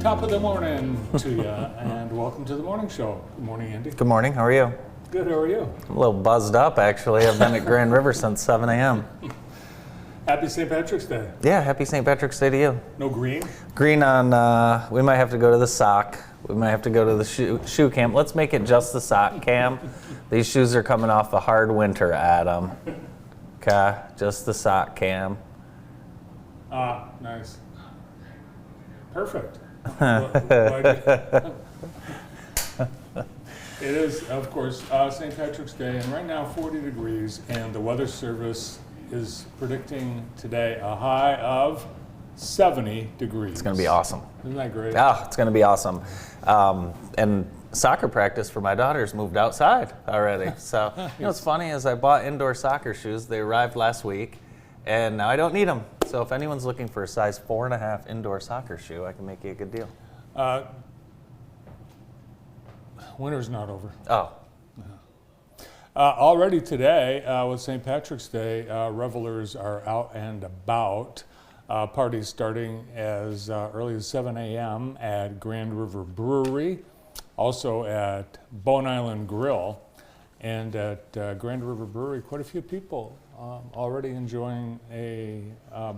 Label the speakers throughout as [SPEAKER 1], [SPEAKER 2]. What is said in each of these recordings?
[SPEAKER 1] Top of the morning to you, and welcome to the morning show. Good morning, Andy.
[SPEAKER 2] Good morning. How are you?
[SPEAKER 1] Good. How are you?
[SPEAKER 2] I'm a little buzzed up, actually. I've been at Grand River since 7 a.m.
[SPEAKER 1] Happy St. Patrick's Day.
[SPEAKER 2] Yeah, happy St. Patrick's Day to you.
[SPEAKER 1] No green?
[SPEAKER 2] Green on, we might have to go to the sock. We might have to go to the shoe camp. Let's make it just the sock camp. These shoes are coming off a hard winter, Adam. Okay, just the sock cam.
[SPEAKER 1] Ah, nice. Perfect. It is, of course, St. Patrick's Day, and right now 40 degrees, and the Weather Service is predicting today a high of 70 degrees.
[SPEAKER 2] It's going to be awesome.
[SPEAKER 1] Isn't that great?
[SPEAKER 2] Oh, it's going to be awesome. And soccer practice for my daughters moved outside already. So, you know what's funny is I bought indoor soccer shoes. They arrived last week, and now I don't need them. So if anyone's looking for a size 4.5 indoor soccer shoe, I can make you a good deal.
[SPEAKER 1] Winter's not over.
[SPEAKER 2] Oh.
[SPEAKER 1] Already today, with St. Patrick's Day, revelers are out and about. Parties starting as early as 7 a.m. at Grand River Brewery, also at Bone Island Grill, and at Grand River Brewery, quite a few people already enjoying a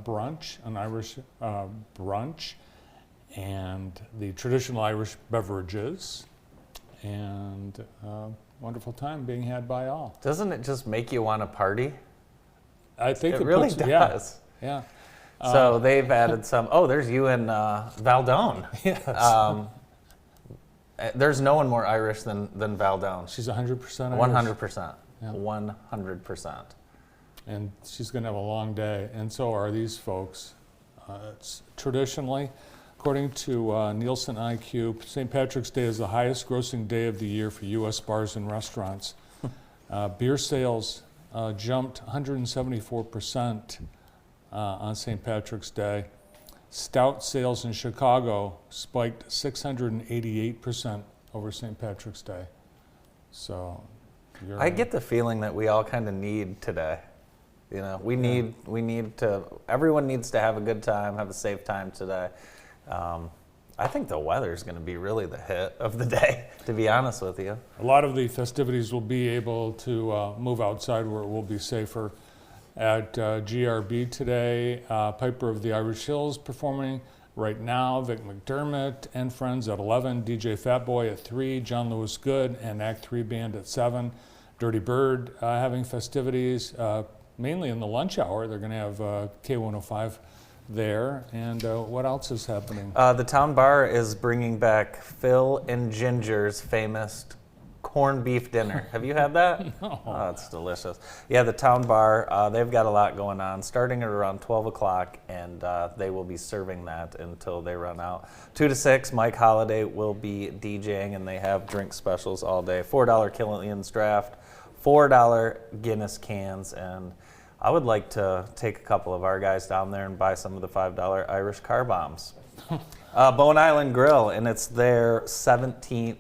[SPEAKER 1] brunch, an Irish brunch, and the traditional Irish beverages, and wonderful time being had by all.
[SPEAKER 2] Doesn't it just make you want to party?
[SPEAKER 1] I think
[SPEAKER 2] it really does.
[SPEAKER 1] Yeah.
[SPEAKER 2] So they've added some. Oh, there's you and Valdone.
[SPEAKER 1] Yes.
[SPEAKER 2] There's no one more Irish than Valdone.
[SPEAKER 1] She's 100% Irish.
[SPEAKER 2] 100%.
[SPEAKER 1] Yeah.
[SPEAKER 2] 100%.
[SPEAKER 1] And she's going to have a long day, and so are these folks. It's traditionally, according to Nielsen IQ, St. Patrick's Day is the highest grossing day of the year for U.S. bars and restaurants. Beer sales jumped 174% on St. Patrick's Day. Stout sales in Chicago spiked 688% over St. Patrick's Day. So,
[SPEAKER 2] I get the feeling that we all kind of need today. You know, we need to. Everyone needs to have a good time, have a safe time today. I think the weather is going to be really the hit of the day, to be honest with you.
[SPEAKER 1] A lot of the festivities will be able to move outside where it will be safer. At GRB today, Piper of the Irish Hills performing right now, Vic McDermott and Friends at 11, DJ Fatboy at 3, John Lewis Good and Act 3 Band at 7, Dirty Bird having festivities, mainly in the lunch hour. They're going to have K105 there. And what else is happening?
[SPEAKER 2] The town bar is bringing back Phil and Ginger's famous corned beef dinner. Have you had that?
[SPEAKER 1] No.
[SPEAKER 2] Oh, it's delicious. Yeah, the town bar, they've got a lot going on, starting at around 12 o'clock, and they will be serving that until they run out. 2 to 6, Mike Holliday will be DJing, and they have drink specials all day. $4 Killian's Draft, $4 Guinness cans, and I would like to take a couple of our guys down there and buy some of the $5 Irish car bombs. Bone Island Grill, and it's their 17th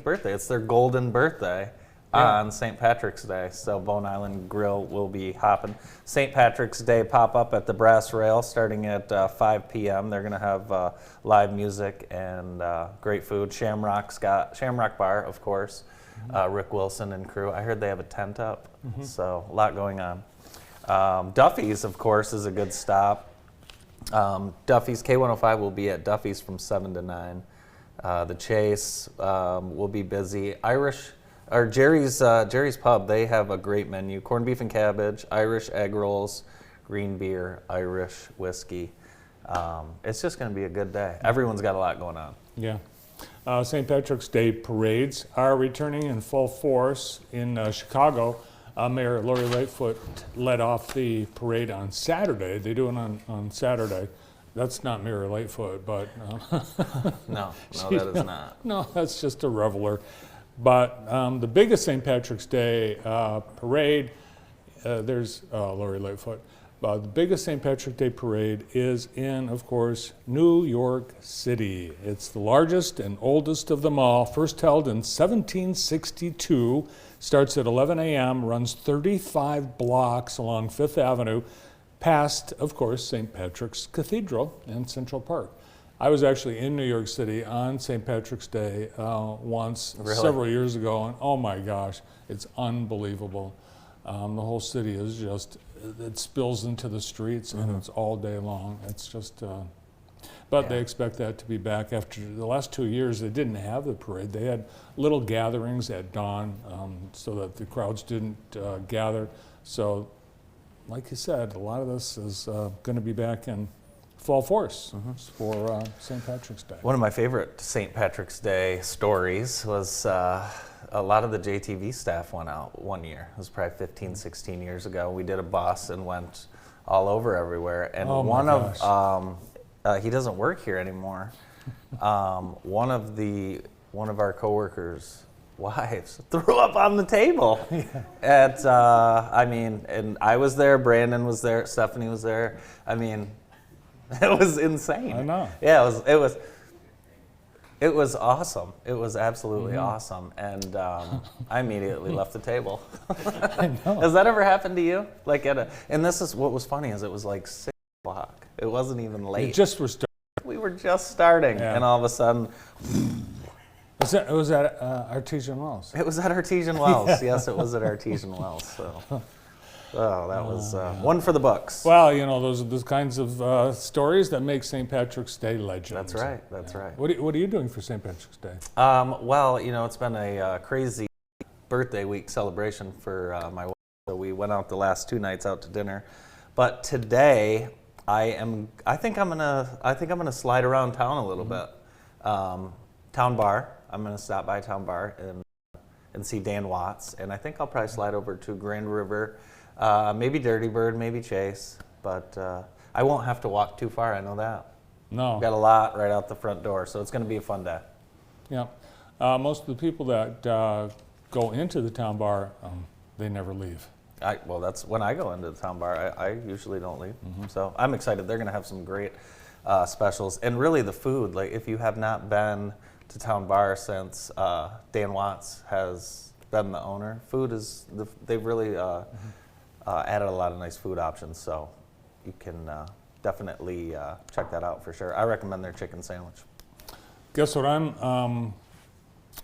[SPEAKER 2] birthday. It's their golden birthday on St. Patrick's Day. So Bone Island Grill will be hopping. St. Patrick's Day pop-up at the Brass Rail starting at 5 p.m. They're going to have live music and great food. Shamrock Bar, of course. Rick Wilson and crew. I heard they have a tent up, so a lot going on. Duffy's, of course, is a good stop. Duffy's K105 will be at Duffy's from 7 to 9. The Chase will be busy. Jerry's Pub, they have a great menu. Corned beef and cabbage, Irish egg rolls, green beer, Irish whiskey. It's just going to be a good day. Everyone's got a lot going on.
[SPEAKER 1] Yeah. St. Patrick's Day parades are returning in full force in Chicago. Mayor Lori Lightfoot led off the parade on Saturday. They do it on Saturday. That's not Mayor Lightfoot, but...
[SPEAKER 2] No, that is not.
[SPEAKER 1] No, that's just a reveler. But the biggest St. Patrick's Day parade, there's Lori Lightfoot. The biggest St. Patrick's Day parade is in, of course, New York City. It's the largest and oldest of them all. First held in 1762, starts at 11 a.m., runs 35 blocks along Fifth Avenue, past, of course, St. Patrick's Cathedral in Central Park. I was actually in New York City on St. Patrick's Day once,
[SPEAKER 2] Really?
[SPEAKER 1] several years ago, and oh my gosh, it's unbelievable. The whole city is just, it spills into the streets, and it's all day long. It's just, but they expect that to be back. After the last 2 years, they didn't have the parade. They had little gatherings at dawn so that the crowds didn't gather. So, like you said, a lot of this is going to be back in full force for St. Patrick's Day.
[SPEAKER 2] One of my favorite St. Patrick's Day stories was a lot of the JTV staff went out one year. It was probably 15, 16 years ago. We did a bus and went all over everywhere. And one of he doesn't work here anymore. One of our coworkers' wives threw up on the table. At and I was there, Brandon was there, Stephanie was there. I mean, it was insane.
[SPEAKER 1] I know.
[SPEAKER 2] Yeah, it was awesome. It was absolutely awesome, and I immediately left the table.
[SPEAKER 1] I know.
[SPEAKER 2] Has that ever happened to you? Like and this is what was funny is it was like 6 o'clock. It wasn't even late.
[SPEAKER 1] It just was.
[SPEAKER 2] We were just starting, and all of a sudden,
[SPEAKER 1] It was at Artesian Wells.
[SPEAKER 2] it was at Artesian Wells. Yes, it was at Artesian Wells. So, that was one for the books.
[SPEAKER 1] Well, you know, those are the kinds of stories that make St. Patrick's Day legend.
[SPEAKER 2] That's right. That's right.
[SPEAKER 1] What are you doing for St. Patrick's Day?
[SPEAKER 2] Well, you know, it's been a crazy birthday week celebration for my wife. So we went out the last 2 nights out to dinner, but today I think I'm gonna slide around town a little bit. Town Bar. I'm gonna stop by Town Bar and see Dan Watts, and I think I'll probably slide over to Grand River, maybe Dirty Bird, maybe Chase, but I won't have to walk too far. I know that.
[SPEAKER 1] No.
[SPEAKER 2] Got a lot right out the front door, so it's gonna be a fun day.
[SPEAKER 1] Yeah. Most of the people that go into the Town Bar, they never leave.
[SPEAKER 2] Well, that's when I go into the Town Bar. I usually don't leave, so I'm excited. They're gonna have some great specials, and really the food. Like if you have not been to Town Bar since Dan Watts has been the owner, they've really added a lot of nice food options. So you can definitely check that out for sure. I recommend their chicken sandwich.
[SPEAKER 1] Guess what I'm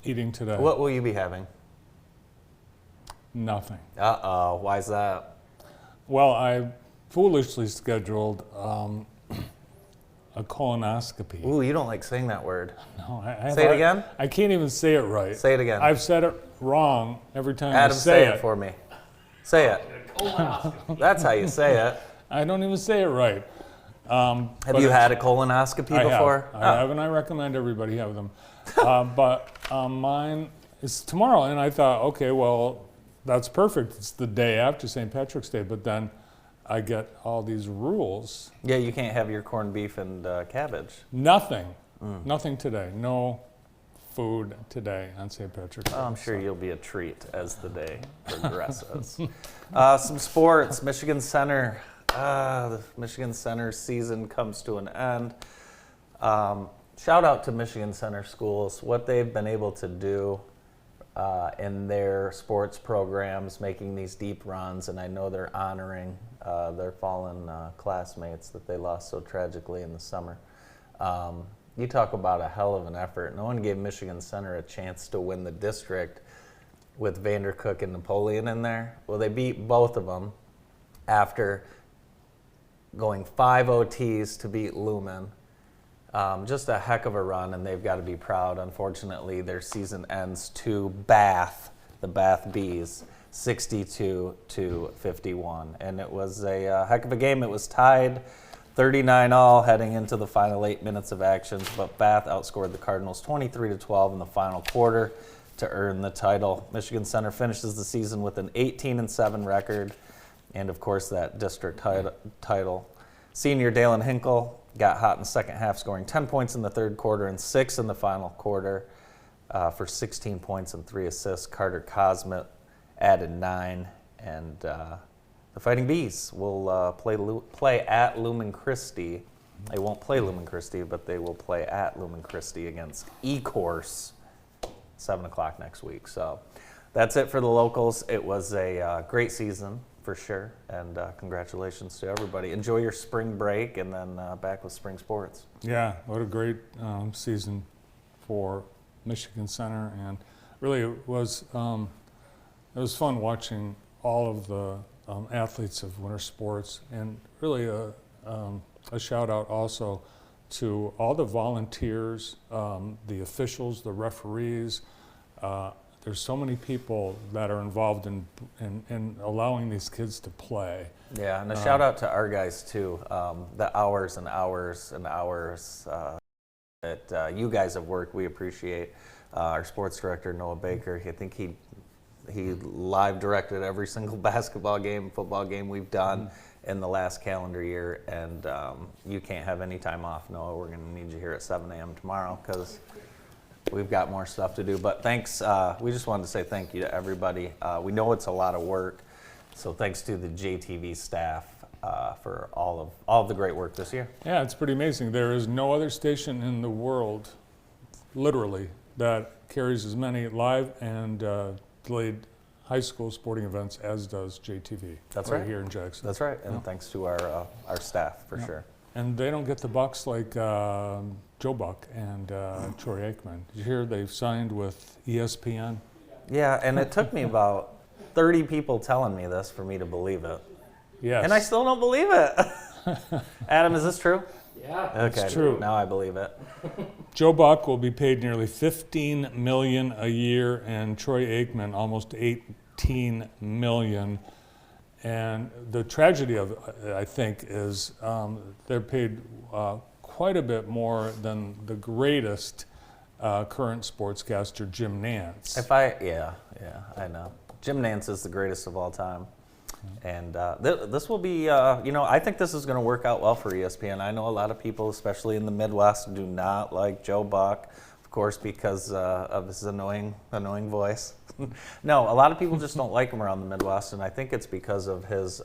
[SPEAKER 1] eating today?
[SPEAKER 2] What will you be having?
[SPEAKER 1] Nothing.
[SPEAKER 2] Uh-oh, why's that?
[SPEAKER 1] Well, I foolishly scheduled a colonoscopy.
[SPEAKER 2] Ooh, you don't like saying that word.
[SPEAKER 1] No,
[SPEAKER 2] Say it again?
[SPEAKER 1] I can't even say it right.
[SPEAKER 2] Say it again.
[SPEAKER 1] I've said it wrong every time
[SPEAKER 2] Adam,
[SPEAKER 1] I say
[SPEAKER 2] it for me. Say it. That's how you say it.
[SPEAKER 1] I don't even say it right.
[SPEAKER 2] Have you had a colonoscopy before?
[SPEAKER 1] I have, and I recommend everybody have them. But mine is tomorrow, and I thought, okay, well, that's perfect. It's the day after St. Patrick's Day, but then I get all these rules.
[SPEAKER 2] Yeah, you can't have your corned beef and cabbage.
[SPEAKER 1] Nothing. Nothing today. No food today on St. Patrick's Day.
[SPEAKER 2] I'm sure you'll be a treat as the day progresses. Some sports. Michigan Center. The Michigan Center season comes to an end. Shout out to Michigan Center schools. What they've been able to do in their sports programs, making these deep runs, and I know they're honoring their fallen classmates that they lost so tragically in the summer. You talk about a hell of an effort. No one gave Michigan Center a chance to win the district with Vandercook and Napoleon in there. Well, they beat both of them after going 5 OTs to beat Lumen. Just a heck of a run, and they've got to be proud. Unfortunately, their season ends to Bath, the Bath Bees, 62-51. And it was a heck of a game. It was tied 39-all heading into the final 8 minutes of action, but Bath outscored the Cardinals 23-12 in the final quarter to earn the title. Michigan Center finishes the season with an 18-7 record, and of course that district title. Senior Dalen Hinkle got hot in the second half, scoring 10 points in the third quarter and 6 in the final quarter for 16 points and 3 assists. Carter Cosmet added 9, and the Fighting Bees will play at Lumen Christi. They won't play Lumen Christi, but they will play at Lumen Christi against E-Course, 7 o'clock next week. So that's it for the locals. It was a great season for sure. And congratulations to everybody. Enjoy your spring break, and then back with spring sports.
[SPEAKER 1] Yeah, what a great season for Michigan Center, and really it was fun watching all of the athletes of winter sports, and really a shout out also to all the volunteers, the officials, the referees. There's so many people that are involved in allowing these kids to play.
[SPEAKER 2] Yeah, and a shout out to our guys too. The hours and hours and hours that you guys have worked, we appreciate. Our sports director, Noah Baker, I think he live directed every single basketball game, football game we've done in the last calendar year, and you can't have any time off, Noah. We're going to need you here at 7 a.m. tomorrow because we've got more stuff to do. But thanks, we just wanted to say thank you to everybody. We know it's a lot of work, so thanks to the JTV staff for all of the great work this year.
[SPEAKER 1] Yeah, it's pretty amazing. There is no other station in the world, literally, that carries as many live and delayed high school sporting events as does JTV.
[SPEAKER 2] That's right.
[SPEAKER 1] Here in Jackson.
[SPEAKER 2] That's right, and thanks to our staff for sure.
[SPEAKER 1] And they don't get the bucks like Joe Buck and Troy Aikman. Did you hear they've signed with ESPN?
[SPEAKER 2] Yeah, and it took me about 30 people telling me this for me to believe it.
[SPEAKER 1] Yes.
[SPEAKER 2] And I still don't believe it. Adam, is this true?
[SPEAKER 3] Yeah.
[SPEAKER 2] Okay,
[SPEAKER 1] It's true.
[SPEAKER 2] now I believe it.
[SPEAKER 1] Joe Buck will be paid nearly $15 million a year, and Troy Aikman almost $18 million. And the tragedy of it, I think, is they're paid quite a bit more than the greatest current sportscaster, Jim Nance.
[SPEAKER 2] Yeah, I know. Jim Nance is the greatest of all time. And this will be, I think this is going to work out well for ESPN. I know a lot of people, especially in the Midwest, do not like Joe Buck, of course, because of his annoying voice. No, a lot of people just don't like him around the Midwest, and I think it's because of his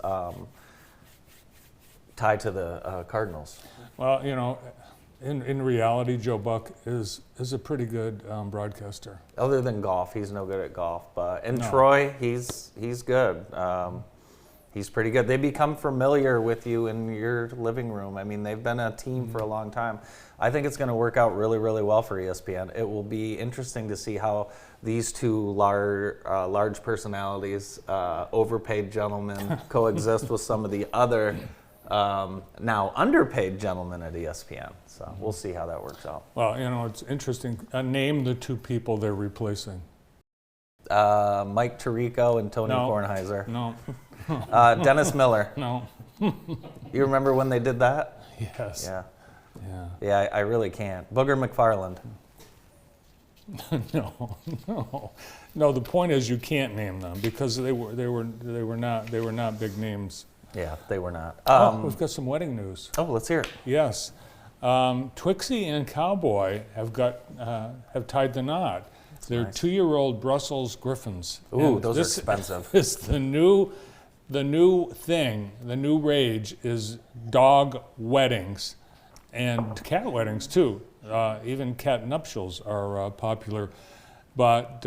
[SPEAKER 2] tie to the Cardinals.
[SPEAKER 1] Well, in reality, Joe Buck is a pretty good broadcaster.
[SPEAKER 2] Other than golf, he's no good at golf. But in
[SPEAKER 1] No.
[SPEAKER 2] Troy, he's good. He's pretty good. They become familiar with you in your living room. I mean, they've been a team for a long time. I think it's going to work out really, really well for ESPN. It will be interesting to see how these two large personalities, overpaid gentlemen, coexist with some of the other now underpaid gentlemen at ESPN. So we'll see how that works out.
[SPEAKER 1] Well, it's interesting. Name the two people they're replacing.
[SPEAKER 2] Mike Tirico and Tony
[SPEAKER 1] No.
[SPEAKER 2] Kornheiser.
[SPEAKER 1] No,
[SPEAKER 2] Dennis Miller.
[SPEAKER 1] no.
[SPEAKER 2] You remember when they did that?
[SPEAKER 1] Yes.
[SPEAKER 2] Yeah.
[SPEAKER 1] Yeah.
[SPEAKER 2] Yeah, I really can't. Booger McFarland.
[SPEAKER 1] No. The point is you can't name them because they were not big names.
[SPEAKER 2] Yeah, they were not.
[SPEAKER 1] We've got some wedding news.
[SPEAKER 2] Oh, let's hear it.
[SPEAKER 1] Yes, Twixie and Cowboy have tied the knot. They're
[SPEAKER 2] nice.
[SPEAKER 1] 2-year-old Brussels Griffins.
[SPEAKER 2] Ooh,
[SPEAKER 1] And
[SPEAKER 2] those
[SPEAKER 1] this
[SPEAKER 2] are expensive.
[SPEAKER 1] Is the new thing. The new rage is dog weddings, and cat weddings too. Even cat nuptials are popular. But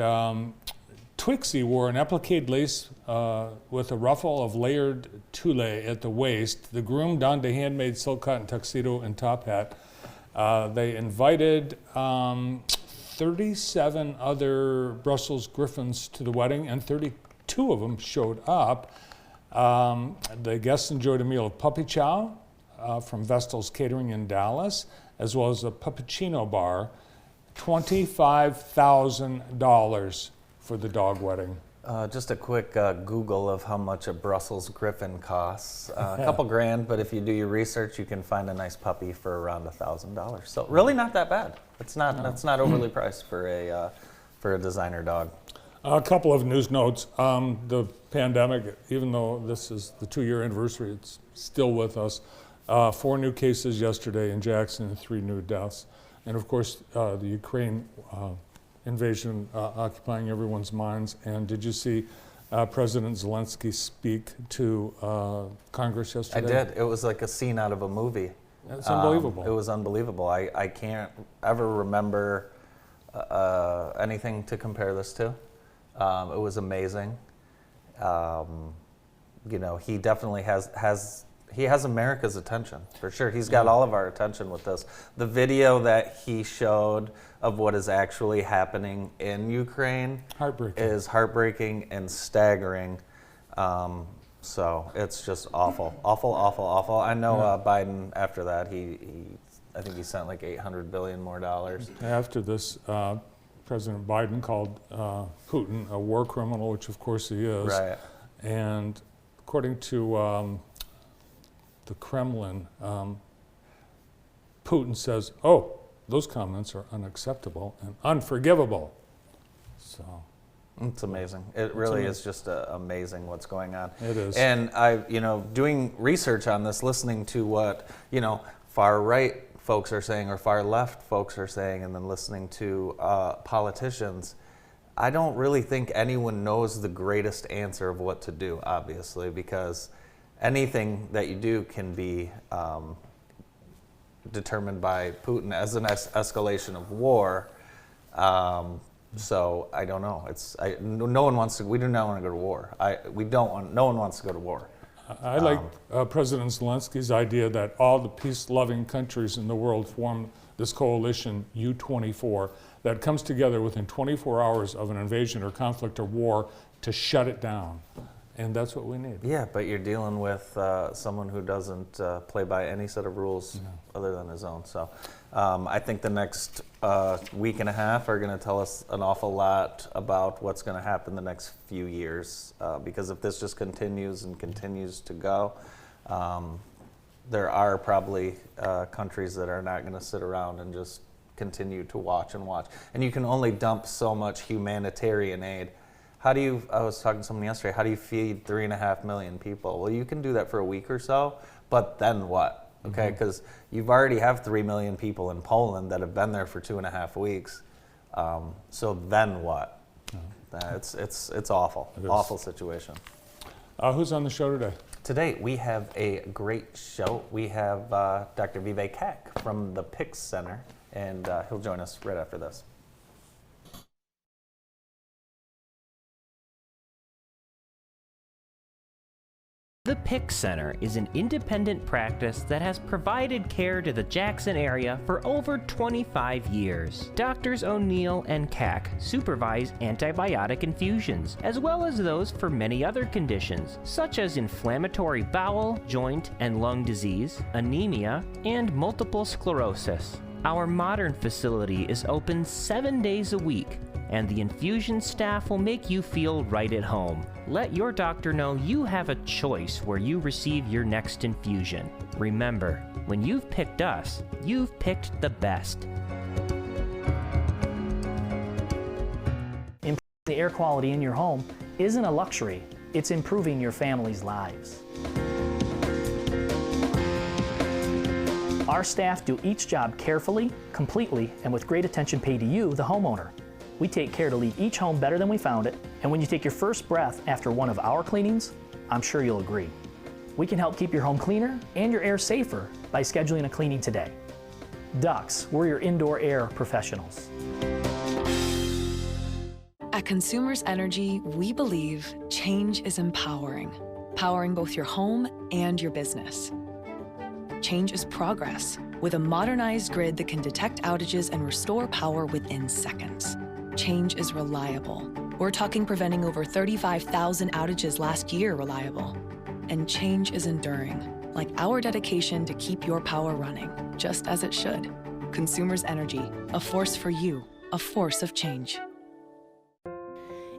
[SPEAKER 1] Twixie wore an applique lace with a ruffle of layered tulle at the waist. The groom donned a handmade silk cotton tuxedo and top hat. They invited 37 other Brussels Griffins to the wedding, and 32 of them showed up. The guests enjoyed a meal of puppy chow from Vestal's Catering in Dallas, as well as a puppuccino bar. $25,000 for the dog wedding.
[SPEAKER 2] Just a quick Google of how much a Brussels Griffin costs. A couple grand, but if you do your research, you can find a nice puppy for around $1,000. So really not that bad. That's not overly priced for a designer dog.
[SPEAKER 1] A couple of news notes. The pandemic, even though this is the 2-year anniversary, it's still with us. 4 new cases yesterday in Jackson and 3 new deaths. And of course, the Ukraine invasion occupying everyone's minds. And did you see President Zelensky speak to Congress
[SPEAKER 2] I
[SPEAKER 1] yesterday?
[SPEAKER 2] did. It was like a scene out of a movie.
[SPEAKER 1] It's unbelievable.
[SPEAKER 2] It was unbelievable. I can't ever remember anything to compare this to. It was amazing. you know, he definitely has America's attention, for sure. He's got all of our attention with this. The video that he showed of what is actually happening in Ukraine is heartbreaking and staggering. So it's just awful, awful, awful, awful. I know Biden, after that, I think he sent like $800 billion more.
[SPEAKER 1] After this, President Biden called Putin a war criminal, which of course he is.
[SPEAKER 2] Right.
[SPEAKER 1] And according to the Kremlin, Putin says, "Oh, those comments are unacceptable and unforgivable." So
[SPEAKER 2] it's amazing. It really is just amazing what's going on.
[SPEAKER 1] It is.
[SPEAKER 2] And doing research on this, listening to what, far right folks are saying or far left folks are saying, and then listening to politicians, I don't really think anyone knows the greatest answer of what to do, obviously, because anything that you do can be determined by Putin as an escalation of war. So I don't know. No one wants to. We do not want to go to war. No one wants to go to war.
[SPEAKER 1] I like President Zelensky's idea that all the peace-loving countries in the world form this coalition U-24 that comes together within 24 hours of an invasion or conflict or war to shut it down. And that's what we need.
[SPEAKER 2] Yeah, but you're dealing with someone who doesn't play by any set of rules other than his own. So I think the next week and a half are going to tell us an awful lot about what's going to happen the next few years. Because if this just continues and continues to go, there are probably countries that are not going to sit around and just continue to watch and watch. And you can only dump so much humanitarian aid. I was talking to someone yesterday, how do you feed 3.5 million people? Well, you can do that for a week or so, but then what? Okay, because you've already have 3 million people in Poland that have been there for 2.5 weeks. So then what? It's awful, awful situation.
[SPEAKER 1] Who's on the show today?
[SPEAKER 2] Today we have a great show. We have Dr. Vivek Kak from the PICS Center, and he'll join us right after this.
[SPEAKER 3] The PICS Center is an independent practice that has provided care to the Jackson area for over 25 years. Doctors O'Neill and Kak supervise antibiotic infusions, as well as those for many other conditions, such as inflammatory bowel, joint, and lung disease, anemia, and multiple sclerosis. Our modern facility is open 7 days a week, and the infusion staff will make you feel right at home. Let your doctor know you have a choice where you receive your next infusion. Remember, when you've picked us, you've picked the best.
[SPEAKER 4] Improving the air quality in your home isn't a luxury, it's improving your family's lives. Our staff do each job carefully, completely, and with great attention paid to you, the homeowner. We take care to leave each home better than we found it, and when you take your first breath after one of our cleanings, I'm sure you'll agree. We can help keep your home cleaner and your air safer by scheduling a cleaning today. Ducks, we're your indoor air professionals.
[SPEAKER 5] At Consumers Energy, we believe change is empowering, powering both your home and your business. Change is progress, with a modernized grid that can detect outages and restore power within seconds. Change is reliable. We're talking preventing over 35,000 outages last year reliable. And change is enduring, like our dedication to keep your power running, just as it should. Consumers Energy, a force for you, a force of change.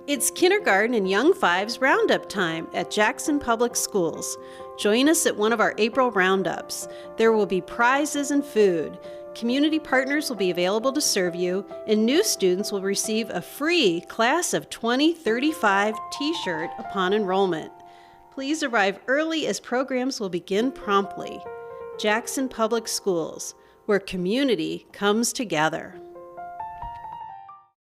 [SPEAKER 6] It's kindergarten and young fives roundup time at Jackson Public Schools. Join us at one of our April roundups. There will be prizes and food. Community partners will be available to serve you, and new students will receive a free Class of 2035 t-shirt upon enrollment. Please arrive early as programs will begin promptly. Jackson Public Schools, where community comes together.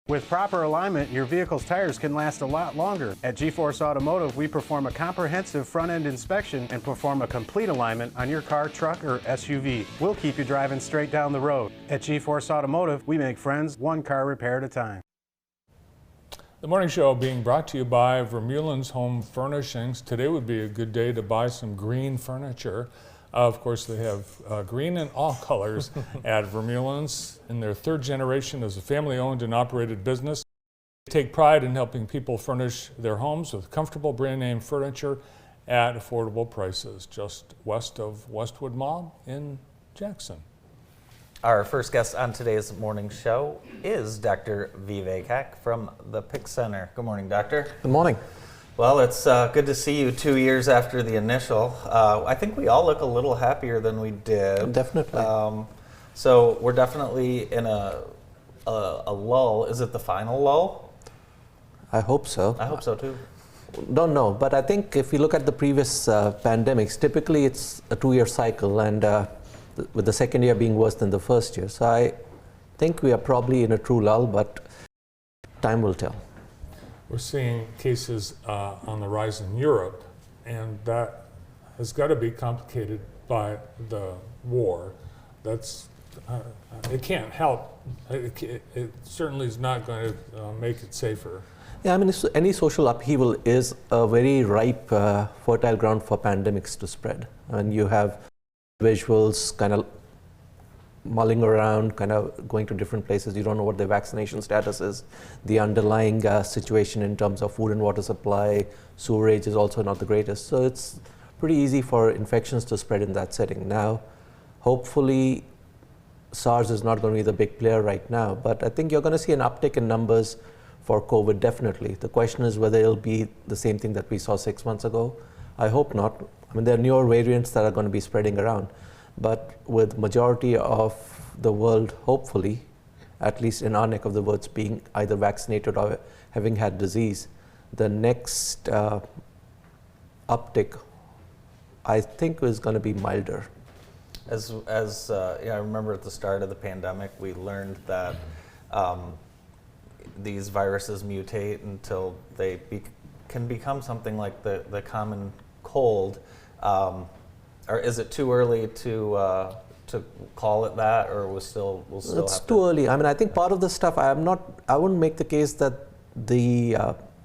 [SPEAKER 7] With proper alignment, your vehicle's tires can last a lot longer. At G-Force Automotive, we perform a comprehensive front-end inspection and perform a complete alignment on your car, truck, or SUV. We'll keep you driving straight down the road. At G-Force Automotive, we make friends one car repair at a time.
[SPEAKER 1] The The morning show being brought to you by Vermeulen's Home Furnishings. Today would be a good day to buy some green furniture. Of course, they have green in all colors at Vermeulen's. In their third generation as a family-owned and operated business, they take pride in helping people furnish their homes with comfortable brand-name furniture at affordable prices, just west of Westwood Mall in Jackson.
[SPEAKER 2] Our first guest on today's morning show is Dr. Vivek Heck from the PIC Center. Good morning, Doctor.
[SPEAKER 8] Good morning.
[SPEAKER 2] Well, it's good to see you 2 years after the initial. I think we all look a little happier than we did.
[SPEAKER 8] Definitely.
[SPEAKER 2] So we're definitely in a lull. Is it the final lull?
[SPEAKER 8] I hope so.
[SPEAKER 2] I hope so too.
[SPEAKER 8] Don't know, but I think if you look at the previous pandemics, typically it's a 2-year cycle, and with the second year being worse than the first year. So I think we are probably in a true lull, but time will tell.
[SPEAKER 1] We're seeing cases on the rise in Europe, and that has got to be complicated by the war. That's it can't help. It certainly is not going to make it safer.
[SPEAKER 8] Yeah, I mean, any social upheaval is a very ripe, fertile ground for pandemics to spread. And you have individuals kind of mulling around, kind of going to different places. You don't know what their vaccination status is. The underlying situation in terms of food and water supply, sewerage is also not the greatest. So it's pretty easy for infections to spread in that setting. Now, hopefully, SARS is not going to be the big player right now, but I think you're going to see an uptick in numbers for COVID, definitely. The question is whether it'll be the same thing that we saw 6 months ago. I hope not. I mean, there are newer variants that are going to be spreading around, but with majority of the world, hopefully, at least in our neck of the woods, being either vaccinated or having had disease, the next uptick, I think, is going to be milder.
[SPEAKER 2] As I remember at the start of the pandemic, we learned that these viruses mutate until they can become something like the common cold. Or is it too early to call it that, or we'll still
[SPEAKER 8] it's too early. I mean, I think part of the stuff I wouldn't make the case that the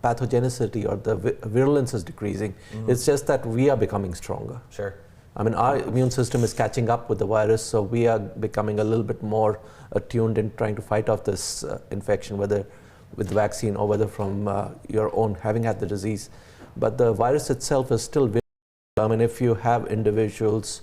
[SPEAKER 8] pathogenicity or the virulence is decreasing. Mm-hmm. It's just that we are becoming stronger.
[SPEAKER 2] Sure.
[SPEAKER 8] I mean, our immune system is catching up with the virus, so we are becoming a little bit more attuned in trying to fight off this infection, whether with the vaccine or whether from your own having had the disease. But the virus itself is still very, I mean, if you have individuals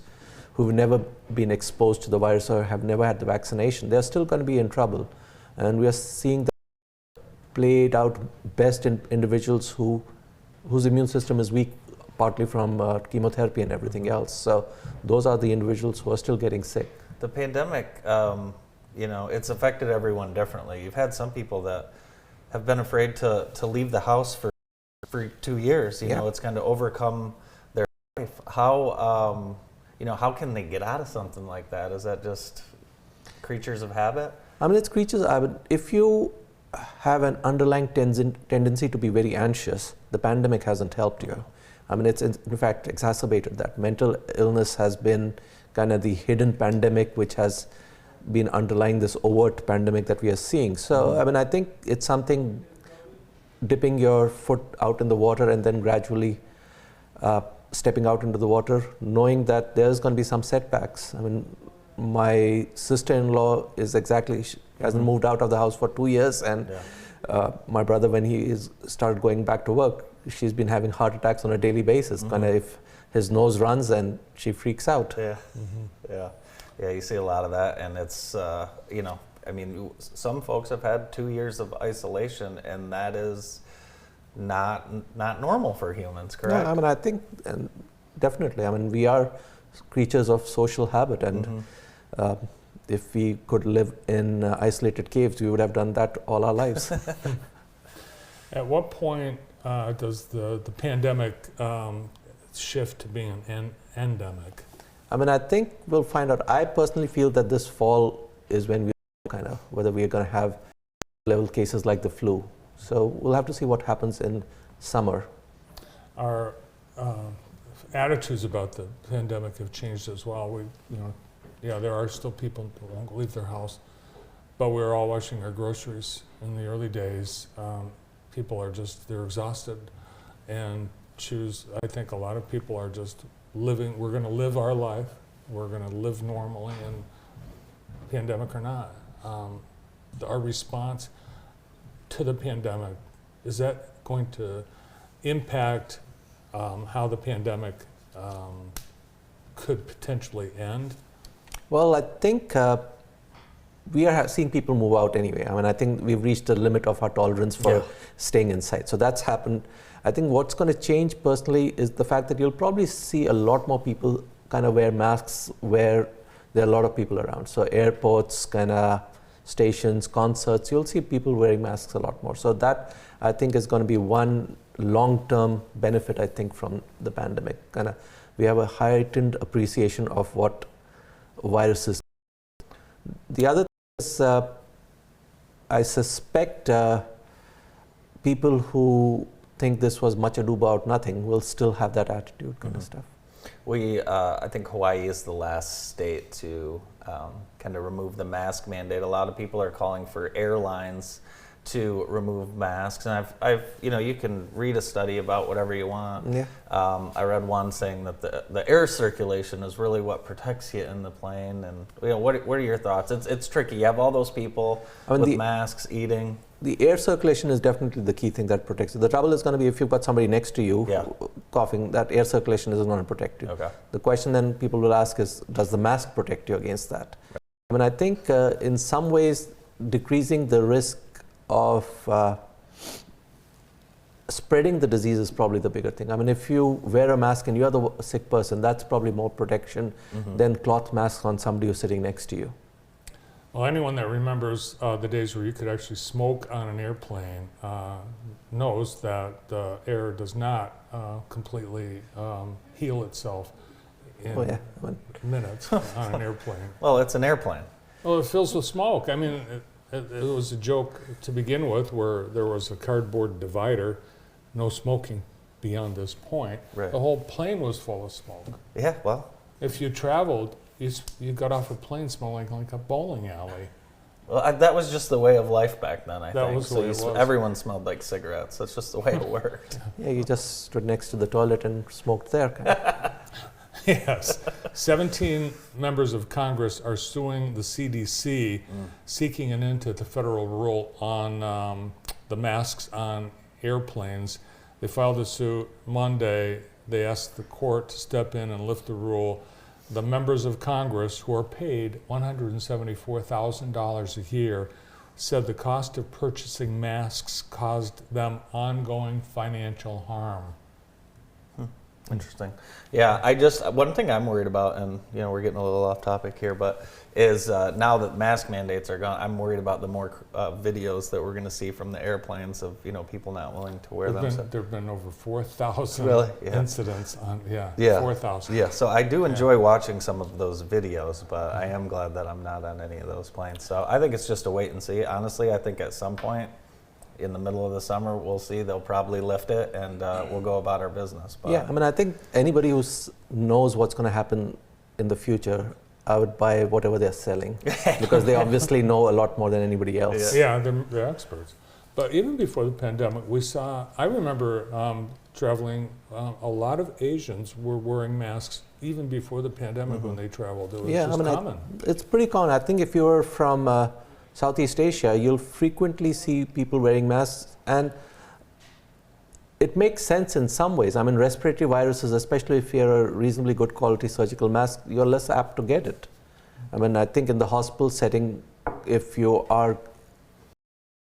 [SPEAKER 8] who've never been exposed to the virus or have never had the vaccination, they're still going to be in trouble. And we are seeing that played out best in individuals whose immune system is weak, partly from chemotherapy and everything else. So those are the individuals who are still getting sick.
[SPEAKER 2] The pandemic, it's affected everyone differently. You've had some people that have been afraid to leave the house for 2 years. You know, it's kind of overcome their life. How can they get out of something like that? Is that just creatures of habit?
[SPEAKER 8] I mean, it's creatures. If you have an underlying tendency to be very anxious, the pandemic hasn't helped you. I mean, it's in fact exacerbated that. Mental illness has been kind of the hidden pandemic, which has been underlying this overt pandemic that we are seeing. So, I mean, I think it's something dipping your foot out in the water and then gradually stepping out into the water, knowing that there's going to be some setbacks. I mean, my sister-in-law hasn't moved out of the house for 2 years, and my brother, when he started going back to work, she's been having heart attacks on a daily basis. Kind of if his nose runs, and she freaks out.
[SPEAKER 2] Yeah, you see a lot of that, and it's I mean, some folks have had 2 years of isolation, and that is not normal for humans, correct?
[SPEAKER 8] No, I mean, I think, and definitely, I mean, we are creatures of social habit, and if we could live in isolated caves, we would have done that all our lives.
[SPEAKER 1] At what point does the pandemic shift to being an endemic?
[SPEAKER 8] I mean, I think we'll find out. I personally feel that this fall is when we kind of whether we are going to have level cases like the flu. So we'll have to see what happens in summer.
[SPEAKER 1] Our attitudes about the pandemic have changed as well. There are still people who won't leave their house, but we're all washing our groceries in the early days. people are just, they're exhausted and choose, I think a lot of people are just living, we're going to live our life, we're going to live normally, and pandemic or not. Our response to the pandemic, is that going to impact how the pandemic could potentially end?
[SPEAKER 8] Well, I think we are seeing people move out anyway. I mean, I think we've reached the limit of our tolerance for staying inside. So that's happened. I think what's going to change personally is the fact that you'll probably see a lot more people kind of wear masks where there are a lot of people around. So airports, kind of stations, concerts, you'll see people wearing masks a lot more. So that, I think, is going to be one long-term benefit, I think, from the pandemic. Kind of, we have a heightened appreciation of what viruses. The other thing is, I suspect people who think this was much ado about nothing will still have that attitude kind of stuff.
[SPEAKER 2] I think Hawaii is the last state to kind of remove the mask mandate. A lot of people are calling for airlines to remove masks, and you can read a study about whatever you want.
[SPEAKER 8] Yeah.
[SPEAKER 2] I read one saying that the air circulation is really what protects you in the plane, and what are your thoughts? It's tricky. You have all those people with masks eating.
[SPEAKER 8] The air circulation is definitely the key thing that protects you. The trouble is going to be if you've got somebody next to you coughing, that air circulation isn't going to protect you.
[SPEAKER 2] Okay.
[SPEAKER 8] The question then people will ask is, does the mask protect you against that? Right. I mean, I think in some ways decreasing the risk of spreading the disease is probably the bigger thing. I mean, if you wear a mask and you're the sick person, that's probably more protection than cloth masks on somebody who's sitting next to you.
[SPEAKER 1] Well, anyone that remembers the days where you could actually smoke on an airplane knows that the air does not completely heal itself in minutes on an airplane.
[SPEAKER 2] Well, it's an airplane.
[SPEAKER 1] Well, it fills with smoke. I mean, it was a joke to begin with, where there was a cardboard divider, no smoking beyond this point.
[SPEAKER 2] Right.
[SPEAKER 1] The whole plane was full of smoke.
[SPEAKER 2] Yeah, well.
[SPEAKER 1] If you traveled, you got off a plane smelling like a bowling alley.
[SPEAKER 2] Well, that was just the way of life back then, I think.
[SPEAKER 1] That was the way it was.
[SPEAKER 2] Everyone smelled like cigarettes. That's just the way it worked.
[SPEAKER 8] Yeah, you just stood next to the toilet and smoked there. Kind of.
[SPEAKER 1] Yes. 17 members of Congress are suing the CDC, seeking an end to the federal rule on the masks on airplanes. They filed a suit Monday. They asked the court to step in and lift the rule. The members of Congress, who are paid $174,000 a year, said the cost of purchasing masks caused them ongoing financial harm.
[SPEAKER 2] Interesting. Yeah, one thing I'm worried about, and we're getting a little off topic here, but is now that mask mandates are gone, I'm worried about the more videos that we're going to see from the airplanes of people not willing to wear them.
[SPEAKER 1] There have been over 4,000 incidents on 4,000.
[SPEAKER 2] Yeah, so I do enjoy watching some of those videos, but I am glad that I'm not on any of those planes. So I think it's just a wait and see. Honestly, I think at some point in the middle of the summer, we'll see. They'll probably lift it, and we'll go about our business. But
[SPEAKER 8] yeah, I mean, I think anybody who knows what's going to happen in the future, I would buy whatever they're selling because they obviously know a lot more than anybody else.
[SPEAKER 1] Yeah, they're experts. But even before the pandemic, I remember traveling, a lot of Asians were wearing masks even before the pandemic when they traveled. It was just common.
[SPEAKER 8] It's pretty common. I think if you're from Southeast Asia, you'll frequently see people wearing masks, and it makes sense in some ways. I mean, respiratory viruses, especially if you're a reasonably good quality surgical mask, you're less apt to get it. I mean, I think in the hospital setting, if you are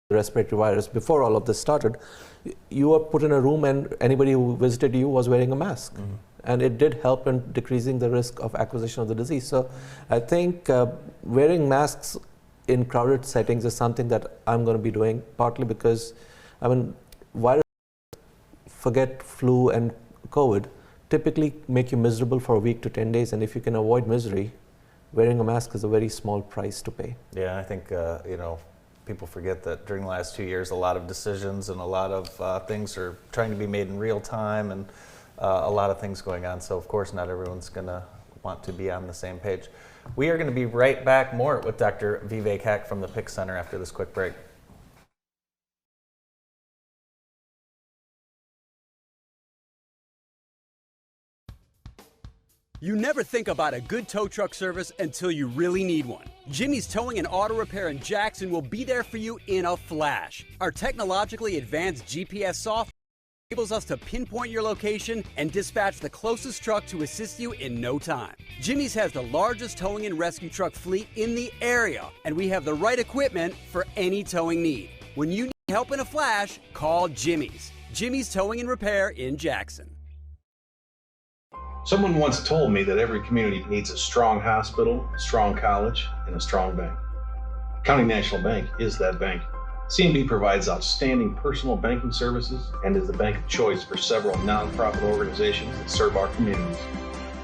[SPEAKER 8] respiratory virus, before all of this started, you were put in a room and anybody who visited you was wearing a mask. And it did help in decreasing the risk of acquisition of the disease. So I think wearing masks in crowded settings is something that I'm going to be doing, partly because, I mean, viruses, forget flu and COVID, typically make you miserable for a week to 10 days. And if you can avoid misery, wearing a mask is a very small price to pay.
[SPEAKER 2] Yeah, I think, people forget that during the last 2 years, a lot of decisions and a lot of things are trying to be made in real time, and a lot of things going on. So, of course, not everyone's going to want to be on the same page. We are going to be right back more with Dr. Vivek Hack from the PIC Center after this quick break.
[SPEAKER 9] You never think about a good tow truck service until you really need one. Jimmy's Towing and Auto Repair in Jackson will be there for you in a flash. Our technologically advanced GPS software enables us to pinpoint your location and dispatch the closest truck to assist you in no time. Jimmy's has the largest towing and rescue truck fleet in the area, and we have the right equipment for any towing need. When you need help in a flash, call Jimmy's. Jimmy's Towing and Repair in Jackson.
[SPEAKER 10] Someone once told me that every community needs a strong hospital, a strong college, and a strong bank. County National Bank is that bank. CNB provides outstanding personal banking services and is the bank of choice for several nonprofit organizations that serve our communities.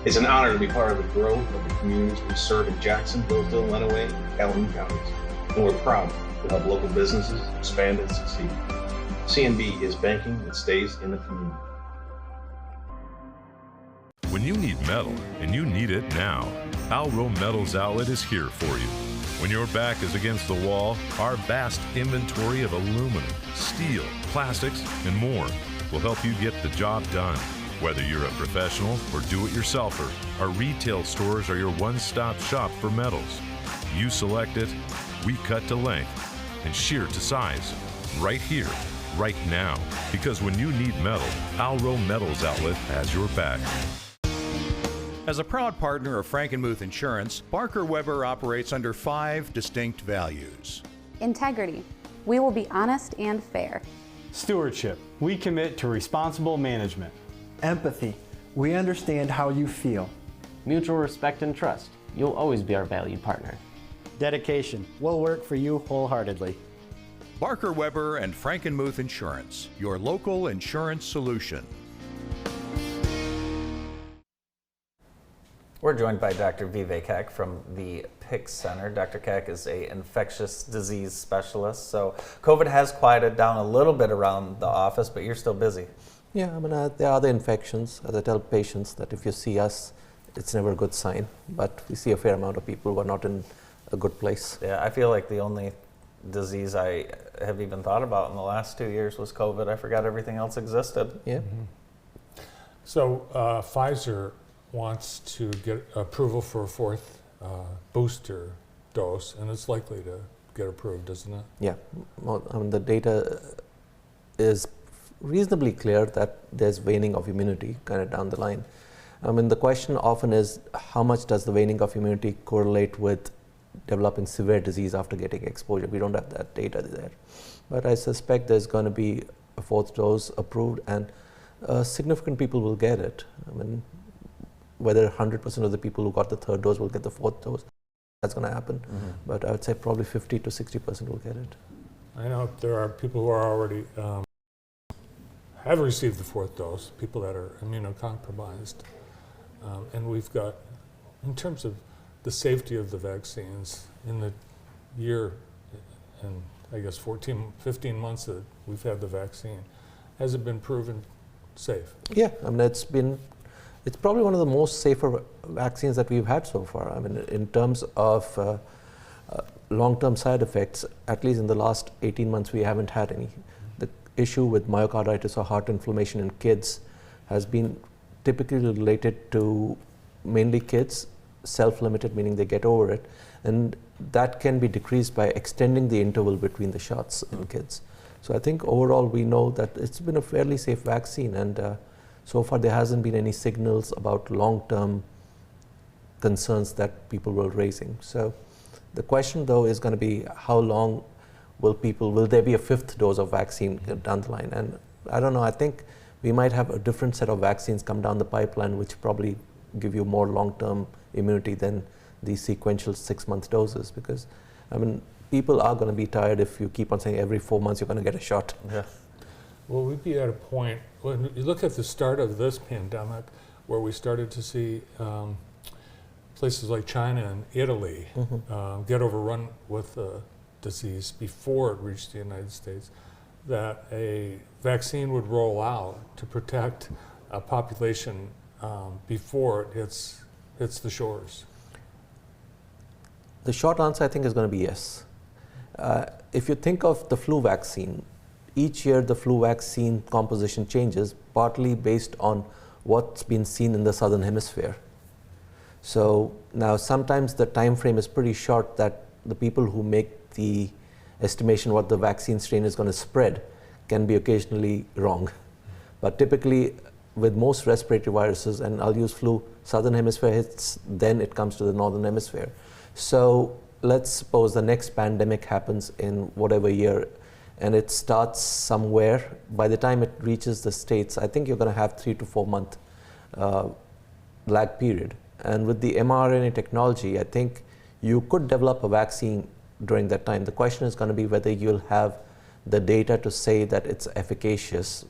[SPEAKER 10] It's an honor to be part of the growth of the communities we serve in Jackson, Hillsdale, Lenawee, and Calhoun counties. And we're proud to help local businesses expand and succeed. CNB is banking that stays in the community.
[SPEAKER 11] When you need metal, and you need it now, Alro Metals Outlet is here for you. When your back is against the wall, our vast inventory of aluminum, steel, plastics, and more will help you get the job done. Whether you're a professional or do-it-yourselfer, our retail stores are your one-stop shop for metals. You select it, we cut to length, and shear to size. Right here, right now. Because when you need metal, Alro Metals Outlet has your back.
[SPEAKER 12] As a proud partner of Frankenmuth Insurance, Barker Weber operates under 5 distinct values.
[SPEAKER 13] Integrity. We will be honest and fair.
[SPEAKER 14] Stewardship. We commit to responsible management.
[SPEAKER 15] Empathy. We understand how you feel.
[SPEAKER 16] Mutual respect and trust. You'll always be our valued partner.
[SPEAKER 14] Dedication. We'll work for you wholeheartedly.
[SPEAKER 12] Barker Weber and Frankenmuth Insurance, your local insurance solution.
[SPEAKER 2] We're joined by Dr. Vivek Keck from the PICS Center. Dr. Keck is an infectious disease specialist, so COVID has quieted down a little bit around the office, but you're still busy.
[SPEAKER 8] Yeah, I mean, there are other infections. As I tell patients that if you see us, it's never a good sign, but we see a fair amount of people who are not in a good place.
[SPEAKER 2] Yeah, I feel like the only disease I have even thought about in the last 2 years was COVID. I forgot everything else existed.
[SPEAKER 8] Yeah.
[SPEAKER 1] Mm-hmm. So Pfizer wants to get approval for a fourth booster dose, and it's likely to get approved, isn't it?
[SPEAKER 8] Yeah, well, I mean, the data is reasonably clear that there's waning of immunity kind of down the line. I mean, the question often is how much does the waning of immunity correlate with developing severe disease after getting exposure? We don't have that data there. But I suspect there's going to be a fourth dose approved, and significant people will get it. I mean, whether 100% of the people who got the third dose will get the fourth dose, that's going to happen. Mm-hmm. But I would say probably 50 to 60% will get it.
[SPEAKER 1] I know there are people who are already have received the fourth dose, people that are immunocompromised. And we've got, in terms of the safety of the vaccines, in the year and I guess 15 months that we've had the vaccine, has it been proven safe?
[SPEAKER 8] Yeah, I mean, it's probably one of the most safer vaccines that we've had so far. I mean, in terms of long-term side effects, at least in the last 18 months, we haven't had any. The issue with myocarditis or heart inflammation in kids has been typically related to mainly kids, self-limited, meaning they get over it, and that can be decreased by extending the interval between the shots in kids. So I think overall we know that it's been a fairly safe vaccine, and so far there hasn't been any signals about long-term concerns that people were raising. So the question though is going to be how long will there be a fifth dose of vaccine down the line? And I don't know, I think we might have a different set of vaccines come down the pipeline which probably give you more long-term immunity than these sequential 6-month doses, because I mean, people are going to be tired if you keep on saying every 4 months you're going to get a shot.
[SPEAKER 2] Yeah.
[SPEAKER 1] Well, we'd be at a point, when you look at the start of this pandemic, where we started to see places like China and Italy get overrun with the disease before it reached the United States, that a vaccine would roll out to protect a population before it hits the shores.
[SPEAKER 8] The short answer, I think, is going to be yes. If you think of the flu vaccine, each year the flu vaccine composition changes, partly based on what's been seen in the southern hemisphere. So now sometimes the time frame is pretty short that the people who make the estimation what the vaccine strain is going to spread can be occasionally wrong. But typically with most respiratory viruses, and I'll use flu, southern hemisphere hits, then it comes to the northern hemisphere. So let's suppose the next pandemic happens in whatever year, and it starts somewhere. By the time it reaches the States, I think you're going to have 3 to 4 month lag period. And with the mRNA technology, I think you could develop a vaccine during that time. The question is going to be whether you'll have the data to say that it's efficacious,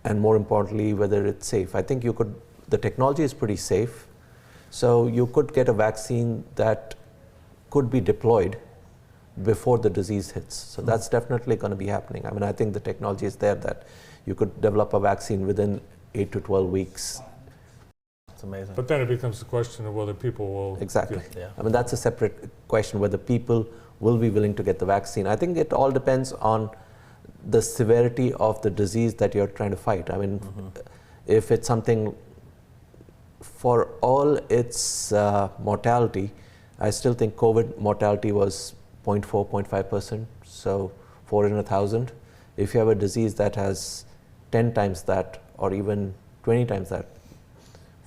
[SPEAKER 8] and more importantly, whether it's safe. I think you could, the technology is pretty safe, so you could get a vaccine that could be deployed before the disease hits. So that's definitely going to be happening. I mean, I think the technology is there that you could develop a vaccine within 8 to 12 weeks.
[SPEAKER 2] It's amazing.
[SPEAKER 1] But then it becomes the question of whether people will
[SPEAKER 8] Exactly.
[SPEAKER 1] get,
[SPEAKER 8] I mean, that's a separate question, whether people will be willing to get the vaccine. I think it all depends on the severity of the disease that you're trying to fight. I mean, if it's something, for all its mortality, I still think COVID mortality was 0.4, 0.5%, so 4 in 1,000. If you have a disease that has 10 times that, or even 20 times that,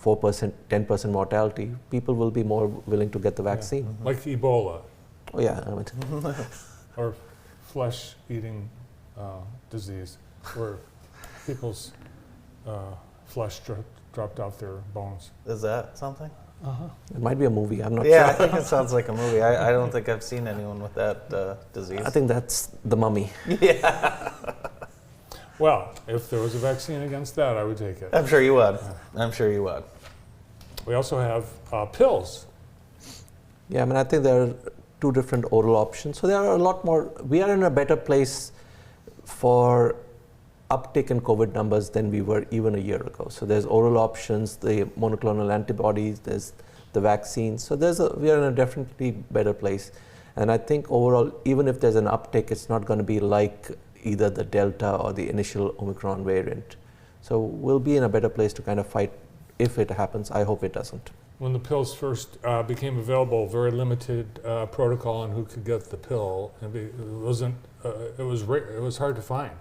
[SPEAKER 8] 4%, 10% mortality, people will be more willing to get the vaccine.
[SPEAKER 1] like Ebola.
[SPEAKER 8] Oh yeah, I mean,
[SPEAKER 1] or flesh-eating disease, where people's flesh dropped off their bones.
[SPEAKER 2] Is that something?
[SPEAKER 8] it might be a movie, I'm not
[SPEAKER 2] Yeah, I
[SPEAKER 8] sure.
[SPEAKER 2] think it sounds like a movie. I don't think I've seen anyone with that disease.
[SPEAKER 8] I think that's The Mummy.
[SPEAKER 2] Yeah.
[SPEAKER 1] Well, if there was a vaccine against that, I would take it.
[SPEAKER 2] I'm sure you would. I'm sure you would.
[SPEAKER 1] We also have pills.
[SPEAKER 8] Yeah, I mean, I think there are 2 different oral options. So there are a lot more. We are in a better place for uptake in COVID numbers than we were even a year ago. So there's oral options, the monoclonal antibodies, there's the vaccines. So we are in a definitely better place. And I think overall, even if there's an uptake, it's not going to be like either the Delta or the initial Omicron variant. So we'll be in a better place to kind of fight if it happens. I hope it doesn't.
[SPEAKER 1] When the pills first became available, very limited protocol on who could get the pill. It was hard to find.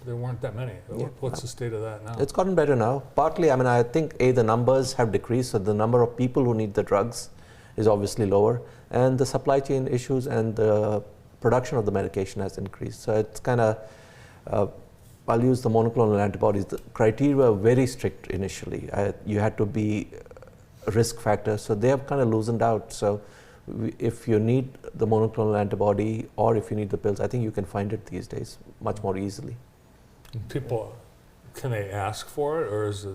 [SPEAKER 1] There weren't that many.
[SPEAKER 8] Yeah.
[SPEAKER 1] What's the state of that now?
[SPEAKER 8] It's gotten better now. Partly, I mean, I think the numbers have decreased, so the number of people who need the drugs is obviously lower, and the supply chain issues and the production of the medication has increased. So it's kind of, I'll use the monoclonal antibodies. The criteria were very strict initially. You had to be a risk factor, so they have kind of loosened out. So if you need the monoclonal antibody or if you need the pills, I think you can find it these days much more easily.
[SPEAKER 1] People, can they ask for it, or is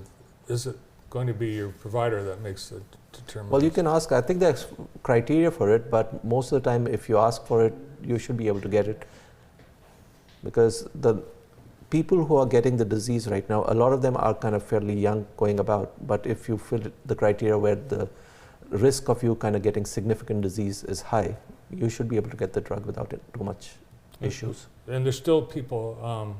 [SPEAKER 1] it going to be your provider that makes the determination?
[SPEAKER 8] Well, you can ask. I think there's criteria for it, but most of the time, if you ask for it, you should be able to get it. Because the people who are getting the disease right now, a lot of them are kind of fairly young going about. But if you fit the criteria where the risk of you kind of getting significant disease is high, you should be able to get the drug without too much issues.
[SPEAKER 1] And there's still people.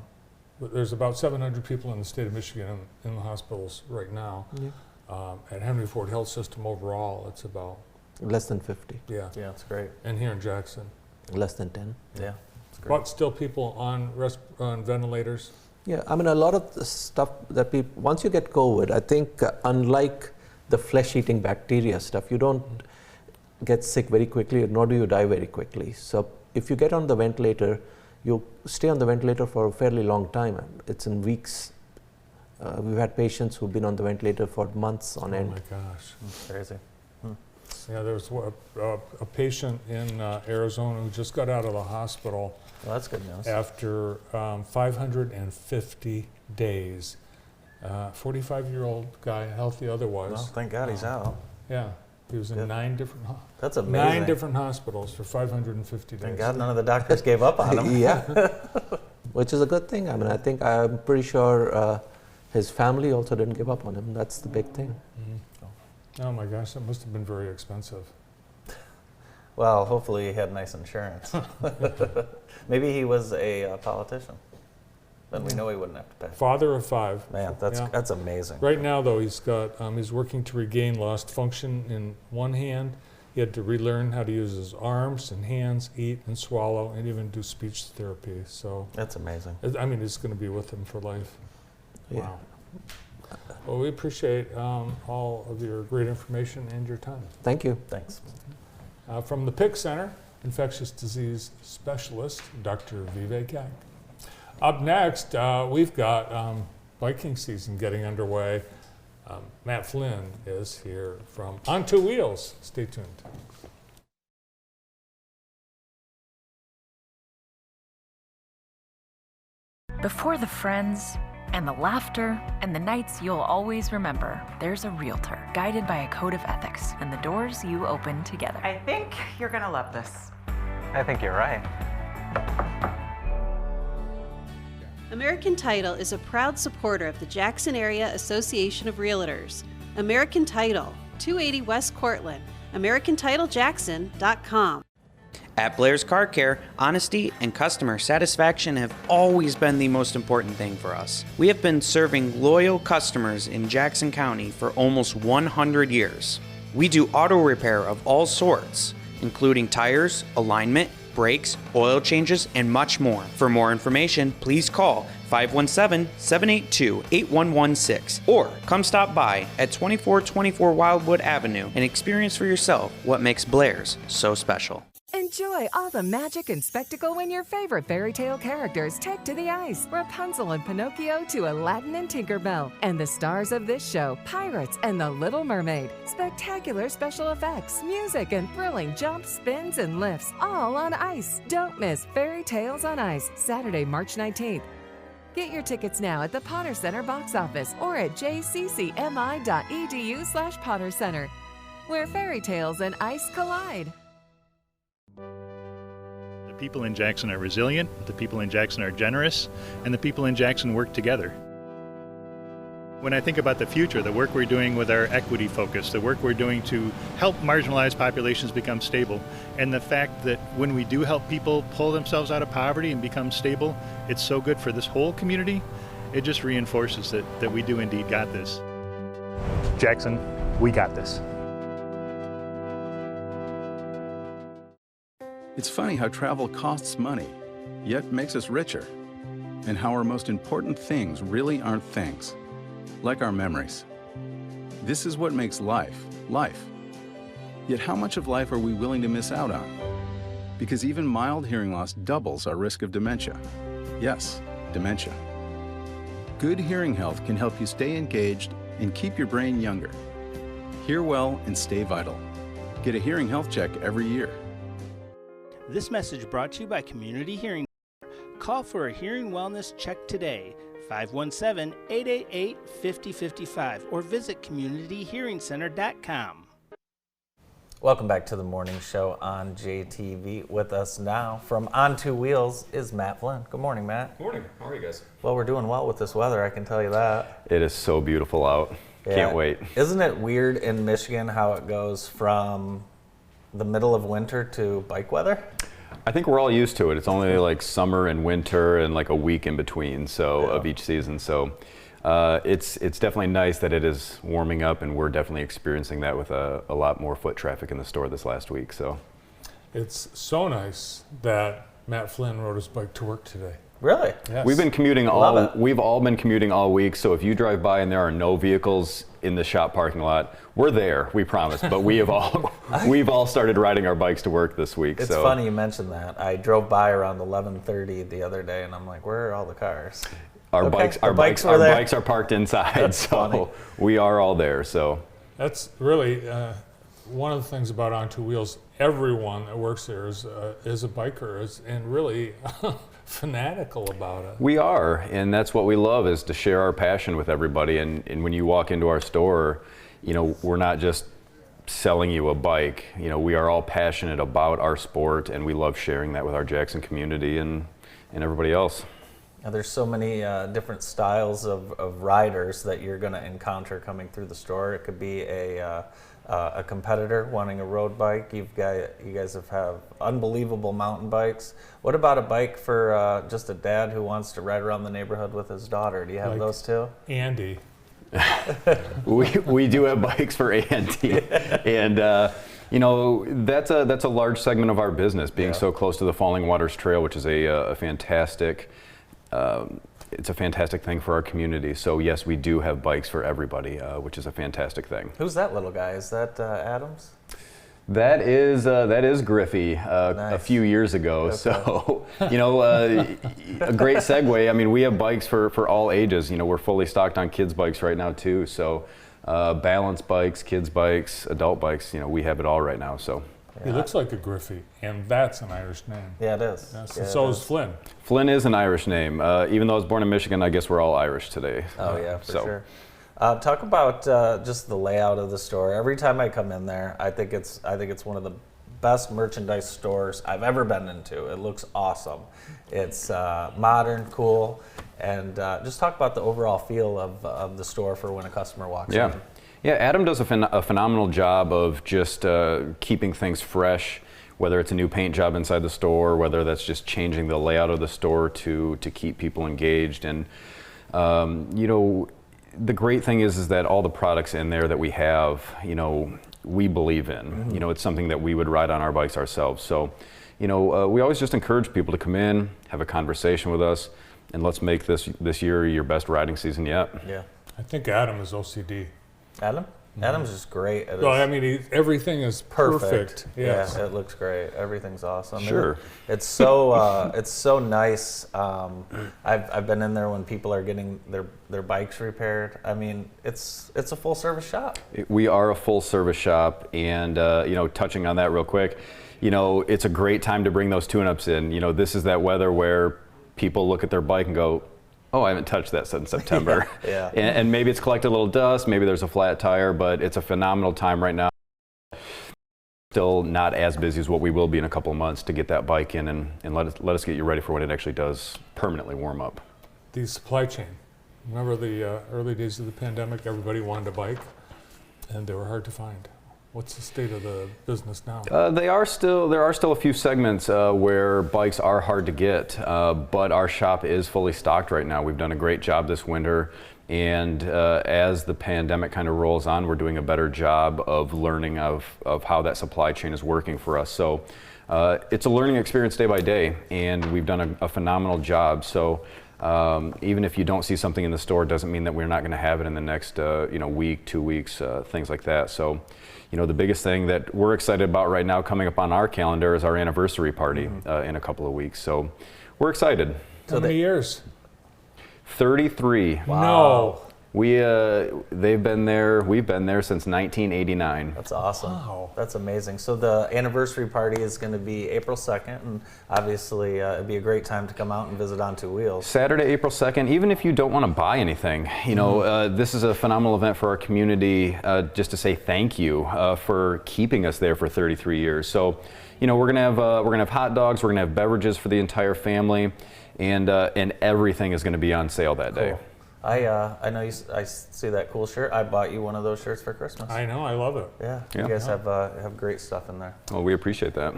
[SPEAKER 1] There's about 700 people in the state of Michigan in the hospitals right now.
[SPEAKER 8] Yeah.
[SPEAKER 1] At Henry Ford Health System overall, it's about
[SPEAKER 8] less than 50.
[SPEAKER 1] Yeah,
[SPEAKER 2] that's great.
[SPEAKER 1] And here in Jackson,
[SPEAKER 8] less than 10.
[SPEAKER 2] Yeah, that's great.
[SPEAKER 1] But still people on ventilators.
[SPEAKER 8] Yeah, I mean, a lot of the stuff that people, once you get COVID, I think unlike the flesh-eating bacteria stuff, you don't get sick very quickly, nor do you die very quickly. So if you get on the ventilator, you stay on the ventilator for a fairly long time. It's in weeks. We've had patients who've been on the ventilator for months on end.
[SPEAKER 1] Oh my gosh.
[SPEAKER 2] That's crazy.
[SPEAKER 1] Yeah, there was a patient in Arizona who just got out of the hospital.
[SPEAKER 2] Well, that's good news.
[SPEAKER 1] After 550 days. 45-year-old guy, healthy otherwise.
[SPEAKER 2] Well, thank God he's out.
[SPEAKER 1] Yeah. He was in 9 different
[SPEAKER 2] That's amazing.
[SPEAKER 1] 9 different hospitals for 550 days.
[SPEAKER 2] Thank God none of the doctors gave up on him.
[SPEAKER 8] Yeah, which is a good thing. I mean, I'm pretty sure his family also didn't give up on him. That's the big thing.
[SPEAKER 1] Mm-hmm. Oh my gosh, that must have been very expensive.
[SPEAKER 2] Well, hopefully he had nice insurance. Maybe he was a politician. then we know he wouldn't have to pay.
[SPEAKER 1] Father of 5.
[SPEAKER 2] Man, that's amazing.
[SPEAKER 1] Right now, though, he's working to regain lost function in one hand. He had to relearn how to use his arms and hands, eat and swallow, and even do speech therapy. So
[SPEAKER 2] that's amazing.
[SPEAKER 1] I mean, it's going to be with him for life.
[SPEAKER 8] Yeah.
[SPEAKER 1] Wow. Well, we appreciate all of your great information and your time.
[SPEAKER 8] Thank you.
[SPEAKER 2] Thanks.
[SPEAKER 1] From the PIC Center, infectious disease specialist, Dr. Vivek Kak. Up next, we've got biking season getting underway. Matt Flynn is here from On Two Wheels. Stay tuned.
[SPEAKER 17] Before the friends and the laughter and the nights you'll always remember, there's a realtor guided by a code of ethics and the doors you open together.
[SPEAKER 18] I think you're gonna love this.
[SPEAKER 16] I think you're right.
[SPEAKER 6] American Title is a proud supporter of the Jackson Area Association of Realtors. American Title, 280 West Cortland, AmericanTitleJackson.com.
[SPEAKER 19] At Blair's Car Care, honesty and customer satisfaction have always been the most important thing for us. We have been serving loyal customers in Jackson County for almost 100 years. We do auto repair of all sorts, including tires, alignment, brakes, oil changes, and much more. For more information, please call 517-782-8116 or come stop by at 2424 Wildwood Avenue and experience for yourself what makes Blair's so special.
[SPEAKER 20] Enjoy all the magic and spectacle when your favorite fairy tale characters take to the ice. Rapunzel and Pinocchio to Aladdin and Tinkerbell. And the stars of this show, Pirates and the Little Mermaid. Spectacular special effects, music, and thrilling jumps, spins, and lifts, all on ice. Don't miss Fairy Tales on Ice, Saturday, March 19th. Get your tickets now at the Potter Center box office or at jccmi.edu/Potter Center, where fairy tales and ice collide.
[SPEAKER 21] The people in Jackson are resilient, the people in Jackson are generous, and the people in Jackson work together. When I think about the future, the work we're doing with our equity focus, the work we're doing to help marginalized populations become stable, and the fact that when we do help people pull themselves out of poverty and become stable, it's so good for this whole community, it just reinforces that we do indeed got this. Jackson, we got this.
[SPEAKER 22] It's funny how travel costs money, yet makes us richer, and how our most important things really aren't things, like our memories. This is what makes life, life. Yet how much of life are we willing to miss out on? Because even mild hearing loss doubles our risk of dementia. Yes, dementia. Good hearing health can help you stay engaged and keep your brain younger. Hear well and stay vital. Get a hearing health check every year.
[SPEAKER 23] This message brought to you by Community Hearing. Call for a hearing wellness check today, 517-888-5055, or visit communityhearingcenter.com.
[SPEAKER 2] Welcome back to the morning show on JTV. With us now from On Two Wheels is Matt Flynn. Good morning, Matt.
[SPEAKER 24] Morning. How are you guys?
[SPEAKER 2] Well, we're doing well with this weather, I can tell you that.
[SPEAKER 24] It is so beautiful out.
[SPEAKER 2] Yeah.
[SPEAKER 24] Can't wait.
[SPEAKER 2] Isn't it weird in Michigan how it goes from the middle of winter to bike weather?
[SPEAKER 24] I think we're all used to it. It's only like summer and winter and like a week in between of each season. So it's definitely nice that it is warming up, and we're definitely experiencing that with a lot more foot traffic in the store this last week. So
[SPEAKER 1] it's so nice that Matt Flynn rode his bike to work today.
[SPEAKER 2] Really?
[SPEAKER 1] Yes.
[SPEAKER 24] We've been commuting we've all been commuting all week. So if you drive by and there are no vehicles in the shop parking lot, we're there, we promise. But we've all started riding our bikes to work this week.
[SPEAKER 2] It's funny you mentioned that. I drove by around 11:30 the other day, and I'm like, where are all the cars?
[SPEAKER 24] Our bikes are parked inside,
[SPEAKER 2] That's
[SPEAKER 24] so
[SPEAKER 2] funny.
[SPEAKER 24] We are all there. So
[SPEAKER 1] that's really one of the things about On Two Wheels. Everyone that works there is a biker, and really fanatical about it.
[SPEAKER 24] We are, and that's what we love, is to share our passion with everybody. And when you walk into our store, you know, we're not just selling you a bike. You know, we are all passionate about our sport, and we love sharing that with our Jackson community and everybody else.
[SPEAKER 2] Now, there's so many different styles of riders that you're going to encounter coming through the store. It could be a a competitor wanting a road bike. You guys have unbelievable mountain bikes. What about a bike for just a dad who wants to ride around the neighborhood with his daughter? Do you have those too?
[SPEAKER 1] Andy.
[SPEAKER 24] we do have bikes for Andy, and that's a large segment of our business, being so close to the Falling Waters Trail, which is a fantastic. It's a fantastic thing for our community. So yes, we do have bikes for everybody, which is a fantastic thing.
[SPEAKER 2] Who's that little guy? Is that Adams?
[SPEAKER 24] That is Griffey a few years ago.
[SPEAKER 2] Okay.
[SPEAKER 24] So a great segue. I mean, we have bikes for all ages. We're fully stocked on kids bikes right now too. So balance bikes, kids bikes, adult bikes. We have it all right now. So.
[SPEAKER 1] He looks like a Griffey, and that's an Irish name.
[SPEAKER 2] Yeah, it is.
[SPEAKER 1] Yes, and so is Flynn.
[SPEAKER 24] Flynn is an Irish name. Even though I was born in Michigan, I guess we're all Irish today.
[SPEAKER 2] Oh yeah, for sure. Talk about just the layout of the store. Every time I come in there, I think it's one of the best merchandise stores I've ever been into. It looks awesome. It's modern, cool, and just talk about the overall feel of the store for when a customer walks in.
[SPEAKER 24] Yeah, Adam does a phenomenal job of just keeping things fresh, whether it's a new paint job inside the store, whether that's just changing the layout of the store to keep people engaged. And the great thing is that all the products in there that we have, we believe in.
[SPEAKER 2] Mm-hmm.
[SPEAKER 24] It's something that we would ride on our bikes ourselves. So, we always just encourage people to come in, have a conversation with us, and let's make this year your best riding season yet.
[SPEAKER 2] Yeah.
[SPEAKER 1] I think Adam is OCD.
[SPEAKER 2] Adam? Adam's just great at
[SPEAKER 1] Well, I mean, everything is perfect. Yes.
[SPEAKER 2] Yeah, it looks great. Everything's awesome.
[SPEAKER 24] Sure.
[SPEAKER 2] It's so nice. I've been in there when people are getting their bikes repaired. I mean, it's a full service shop.
[SPEAKER 24] We are a full service shop, and touching on that real quick, it's a great time to bring those tune-ups in. This is that weather where people look at their bike and go, oh, I haven't touched that since September.
[SPEAKER 2] Yeah.
[SPEAKER 24] And maybe it's collected a little dust, maybe there's a flat tire, but it's a phenomenal time right now. Still not as busy as what we will be in a couple of months to get that bike in and let us get you ready for when it actually does permanently warm up.
[SPEAKER 1] The supply chain. Remember the early days of the pandemic, everybody wanted a bike, and they were hard to find. What's the state of the business now?
[SPEAKER 24] There are still a few segments where bikes are hard to get, but our shop is fully stocked right now. We've done a great job this winter, and as the pandemic kind of rolls on, we're doing a better job of learning of how that supply chain is working for us. So it's a learning experience day by day, and we've done a phenomenal job. So even if you don't see something in the store, doesn't mean that we're not going to have it in the next week, 2 weeks, things like that. So. The biggest thing that we're excited about right now coming up on our calendar is our anniversary party in a couple of weeks. So we're excited.
[SPEAKER 1] How many years?
[SPEAKER 24] 33.
[SPEAKER 2] Wow.
[SPEAKER 1] No.
[SPEAKER 24] They've been there. We've been there since 1989.
[SPEAKER 2] That's awesome.
[SPEAKER 1] Wow.
[SPEAKER 2] That's amazing. So the anniversary party is going to be April 2nd, and obviously it'd be a great time to come out and visit On Two Wheels.
[SPEAKER 24] Saturday, April 2nd. Even if you don't want to buy anything, this is a phenomenal event for our community. Just to say thank you for keeping us there for 33 years. So, we're gonna have hot dogs. We're gonna have beverages for the entire family, and everything is going to be on sale that day.
[SPEAKER 2] I know I see that cool shirt. I bought you one of those shirts for Christmas.
[SPEAKER 1] I know, I love it.
[SPEAKER 2] Yeah, you guys have great stuff in there.
[SPEAKER 24] Well, we appreciate that.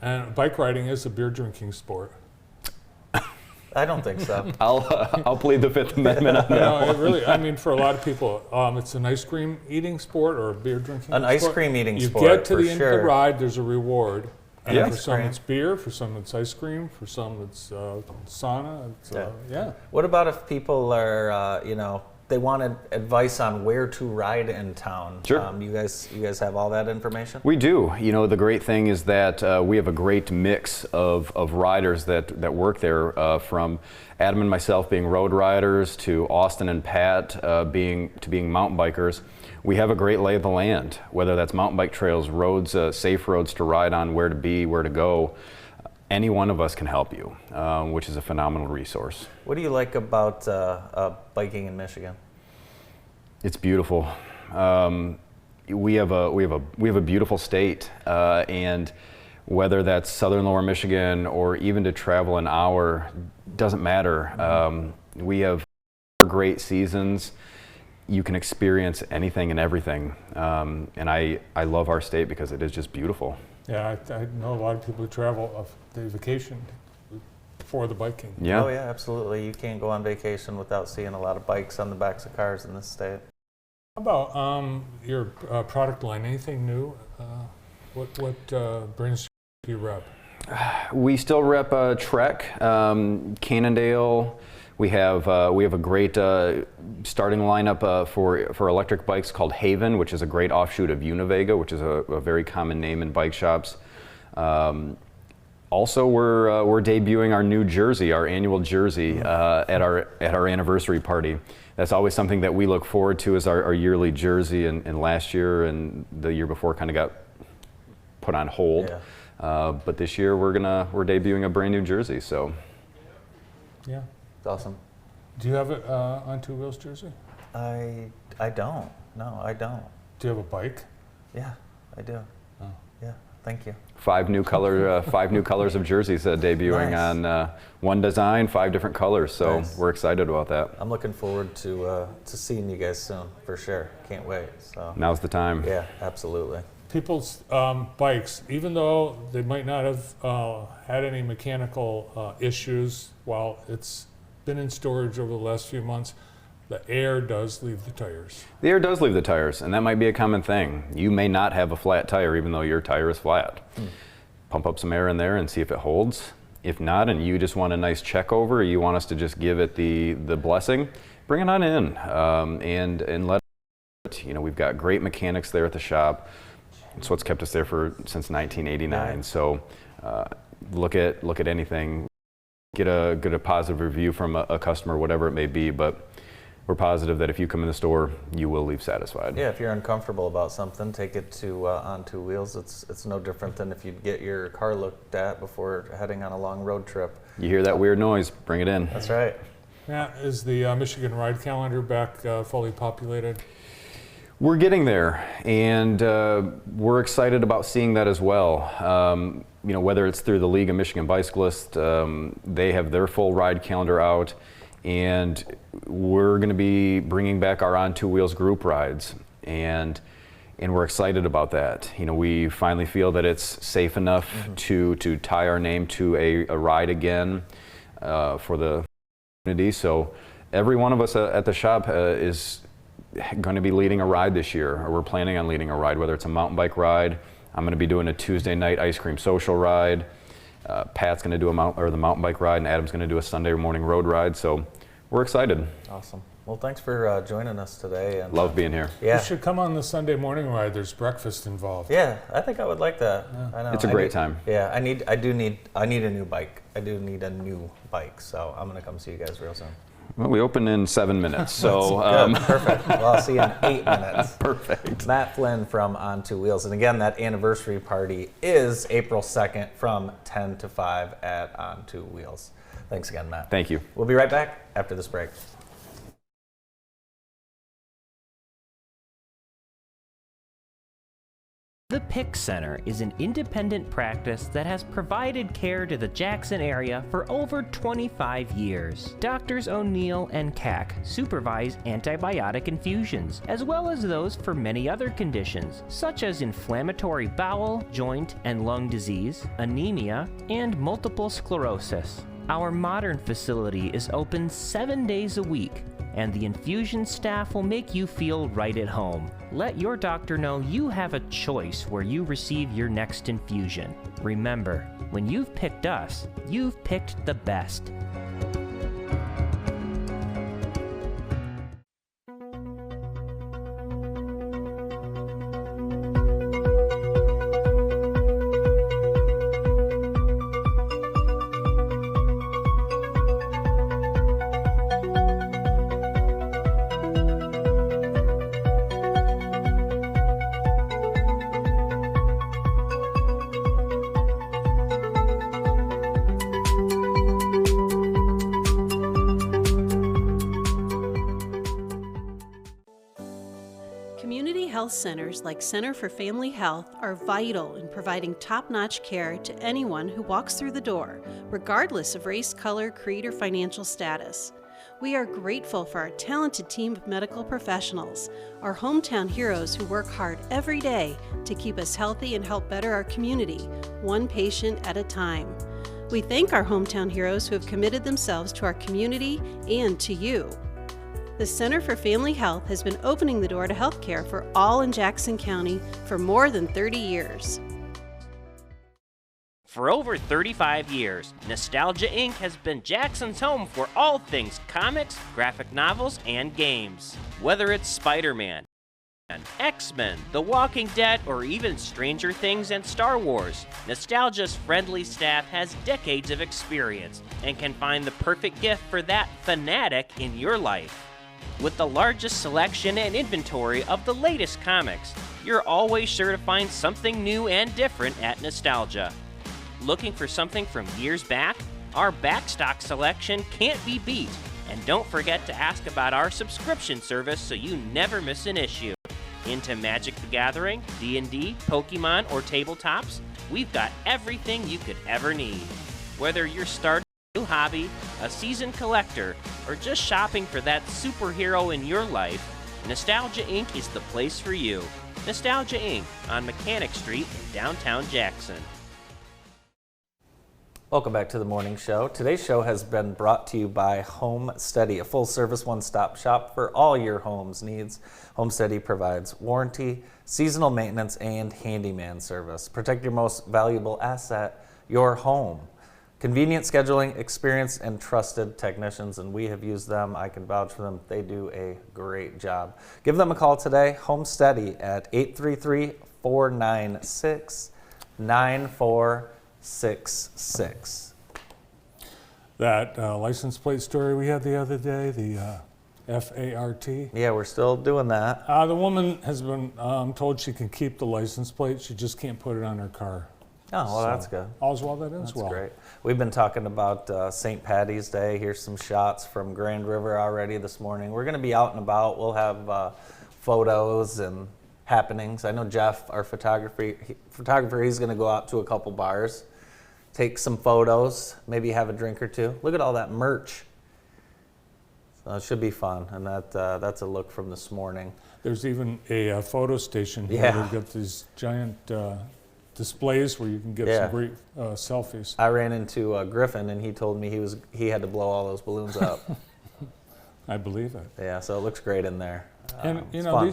[SPEAKER 1] And bike riding is a beer drinking sport.
[SPEAKER 2] I don't think so.
[SPEAKER 24] I'll plead the Fifth Amendment on that.
[SPEAKER 1] No, it really. I mean, for a lot of people, it's an ice cream eating sport or a beer drinking.
[SPEAKER 2] An
[SPEAKER 1] sport.
[SPEAKER 2] ice cream eating
[SPEAKER 1] you
[SPEAKER 2] sport.
[SPEAKER 1] You get to
[SPEAKER 2] for
[SPEAKER 1] the end of the ride, there's a reward. And
[SPEAKER 24] Yeah.
[SPEAKER 1] for some it's beer, for some it's ice cream, for some it's sauna. It's, yeah.
[SPEAKER 2] What about if people are, they wanted advice on where to ride in town?
[SPEAKER 24] Sure.
[SPEAKER 2] You guys have all that information?
[SPEAKER 24] We do. The great thing is that we have a great mix of riders that work there, from Adam and myself being road riders to Austin and Pat being mountain bikers. We have a great lay of the land, whether that's mountain bike trails, roads, safe roads to ride on, where to be, where to go. Any one of us can help you, which is a phenomenal resource.
[SPEAKER 2] What do you like about biking in Michigan?
[SPEAKER 24] It's beautiful. We have a beautiful state, and whether that's southern lower Michigan or even to travel an hour, doesn't matter. We have great seasons. you can experience anything and everything. And I love our state because it is just beautiful.
[SPEAKER 1] Yeah, I know a lot of people who travel, they vacation for the biking.
[SPEAKER 24] Yeah.
[SPEAKER 2] Oh yeah, absolutely. You can't go on vacation without seeing a lot of bikes on the backs of cars in this state.
[SPEAKER 1] How about your product line? Anything new? What brands do you rep?
[SPEAKER 24] We still rep Trek, Cannondale. We have a great starting lineup for electric bikes called Haven, which is a great offshoot of Univega, which is a very common name in bike shops. Also, we're debuting our new jersey, our annual jersey, at our anniversary party. That's always something that we look forward to, is our yearly jersey. And last year and the year before kind of got put on hold.
[SPEAKER 2] Yeah.
[SPEAKER 24] But this year we're debuting a brand new jersey. So.
[SPEAKER 1] Yeah.
[SPEAKER 2] It's awesome.
[SPEAKER 1] Do you have it on Two Wheels jersey?
[SPEAKER 2] I don't. No, I don't.
[SPEAKER 1] Do you have a bike?
[SPEAKER 2] Yeah, I do.
[SPEAKER 1] Oh.
[SPEAKER 2] Yeah, thank you.
[SPEAKER 24] 5 new colors of jerseys debuting
[SPEAKER 2] Nice.
[SPEAKER 24] on one design, 5 different colors. So
[SPEAKER 2] Nice.
[SPEAKER 24] we're excited about that.
[SPEAKER 2] I'm looking forward to seeing you guys soon, for sure. Can't wait. So
[SPEAKER 24] Now's the time.
[SPEAKER 2] yeah, absolutely.
[SPEAKER 1] People's bikes, even though they might not have had any mechanical issues while it's been in storage over the last few months, the air does leave the tires.
[SPEAKER 24] The air does leave the tires, and that might be a common thing. You may not have a flat tire even though your tire is flat. Pump up some air in there and see if it holds. If not, and you just want a nice check over, you want us to just give it the blessing, bring it on in and let it. You know, we've got great mechanics there at the shop. It's what's kept us there since 1989.
[SPEAKER 2] Yeah.
[SPEAKER 24] So look at anything, get a positive review from a customer, whatever it may be. But we're positive that if you come in the store, you will leave satisfied.
[SPEAKER 2] Yeah, if you're uncomfortable about something, take it to On Two Wheels. It's no different than if you'd get your car looked at before heading on a long road trip.
[SPEAKER 24] You hear that weird noise, bring it in.
[SPEAKER 2] That's right.
[SPEAKER 1] Matt, is the Michigan Ride Calendar back fully populated?
[SPEAKER 24] We're getting there, and we're excited about seeing that as well. You know, whether it's through the League of Michigan Bicyclists, they have their full ride calendar out, and we're going to be bringing back our On Two Wheels group rides, and we're excited about that. You know, we finally feel that it's safe enough to tie our name to a ride again for the community. So every one of us at the shop is going to be leading a ride this year, or we're planning on leading a ride, whether it's a mountain bike ride. I'm going to be doing a Tuesday night ice cream social ride. Pat's going to do the mountain bike ride, and Adam's going to do a Sunday morning road ride. So we're excited.
[SPEAKER 2] Awesome. Well, thanks for joining us today. And
[SPEAKER 24] love being here.
[SPEAKER 2] Yeah.
[SPEAKER 1] You should come on the Sunday morning ride. There's breakfast involved.
[SPEAKER 2] Yeah, I think I would like that.
[SPEAKER 1] Yeah.
[SPEAKER 2] I know.
[SPEAKER 24] It's a great time.
[SPEAKER 2] Yeah, I need a new bike. I do need a new bike, so I'm going to come see you guys real soon.
[SPEAKER 24] Well, we open in 7 minutes, so
[SPEAKER 2] Good. Perfect. Well, I'll see you in 8 minutes.
[SPEAKER 24] Perfect.
[SPEAKER 2] Matt Flynn from On Two Wheels, and again, that anniversary party is April 2nd from 10 to 5 at On Two Wheels. Thanks again, Matt.
[SPEAKER 24] Thank you.
[SPEAKER 2] We'll be right back after this break.
[SPEAKER 3] The PIC Center is an independent practice that has provided care to the Jackson area for over 25 years. Doctors O'Neill and Cack supervise antibiotic infusions, as well as those for many other conditions, such as inflammatory bowel, joint, and lung disease, anemia, and multiple sclerosis. Our modern facility is open 7 days a week, and the infusion staff will make you feel right at home. Let your doctor know you have a choice where you receive your next infusion. Remember, when you've picked us, you've picked the best.
[SPEAKER 6] Community health centers like Center for Family Health are vital in providing top-notch care to anyone who walks through the door, regardless of race, color, creed, or financial status. We are grateful for our talented team of medical professionals, our hometown heroes who work hard every day to keep us healthy and help better our community, one patient at a time. We thank our hometown heroes who have committed themselves to our community and to you. The Center for Family Health has been opening the door to healthcare for all in Jackson County for more than 30 years.
[SPEAKER 3] For over 35 years, Nostalgia Inc. has been Jackson's home for all things comics, graphic novels, and games. Whether it's Spider-Man, X-Men, The Walking Dead, or even Stranger Things and Star Wars, Nostalgia's friendly staff has decades of experience and can find the perfect gift for that fanatic in your life. With the largest selection and inventory of the latest comics, you're always sure to find something new and different at Nostalgia. Looking for something from years back? Our backstock selection can't be beat. And don't forget to ask about our subscription service so you never miss an issue. Into Magic the Gathering, D&D, Pokemon, or tabletops? We've got everything you could ever need. Whether you're starting a new hobby, a seasoned collector, or just shopping for that superhero in your life, Nostalgia Inc. is the place for you. Nostalgia Inc. on Mechanic Street in downtown Jackson.
[SPEAKER 2] Welcome back to the morning show. Today's show has been brought to you by Home Steady, a full-service one-stop shop for all your home's needs. Home Steady provides warranty, seasonal maintenance, and handyman service. Protect your most valuable asset, your home. Convenient scheduling, experienced and trusted technicians, and we have used them. I can vouch for them. They do a great job. Give them a call today, Home Steady, at 833-496-9466.
[SPEAKER 1] That license plate story we had the other day, the FART.
[SPEAKER 2] Yeah, we're still doing that.
[SPEAKER 1] The woman has been told she can keep the license plate. She just can't put it on her car.
[SPEAKER 2] Oh, well,
[SPEAKER 1] So,
[SPEAKER 2] that's good.
[SPEAKER 1] All's well that ends
[SPEAKER 2] That's
[SPEAKER 1] well.
[SPEAKER 2] great. We've been talking about St. Patty's Day. Here's some shots from Grand River already this morning. We're going to be out and about. We'll have photos and happenings. I know Jeff, our photographer, he's going to go out to a couple bars, take some photos, maybe have a drink or two. Look at all that merch. So it should be fun, and that's a look from this morning.
[SPEAKER 1] There's even a photo station here.
[SPEAKER 2] Yeah.
[SPEAKER 1] They've got these giant displays where you can get some great selfies.
[SPEAKER 2] I ran into Griffin, and he told me he had to blow all those balloons up.
[SPEAKER 1] I believe it.
[SPEAKER 2] Yeah, so it looks great in there.
[SPEAKER 1] And you know,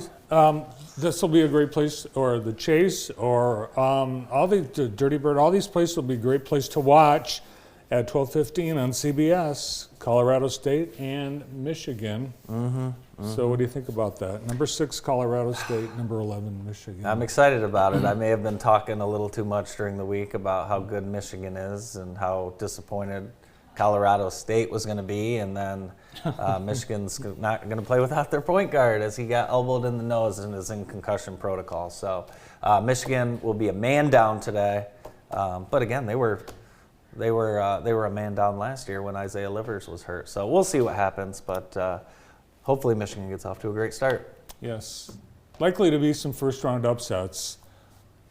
[SPEAKER 1] this will be a great place, or the Chase, or all the Dirty Bird. All these places will be a great place to watch at 12:15 on CBS, Colorado State and Michigan. So what do you think about that? Number 6, Colorado State. Number 11, Michigan.
[SPEAKER 2] I'm excited about it. I may have been talking a little too much during the week about how good Michigan is and how disappointed Colorado State was going to be, and then Michigan's not going to play without their point guard as he got elbowed in the nose and is in concussion protocol. So Michigan will be a man down today, but again, they were a man down last year when Isaiah Livers was hurt. So we'll see what happens, but hopefully Michigan gets off to a great start.
[SPEAKER 1] Yes, likely to be some first-round upsets.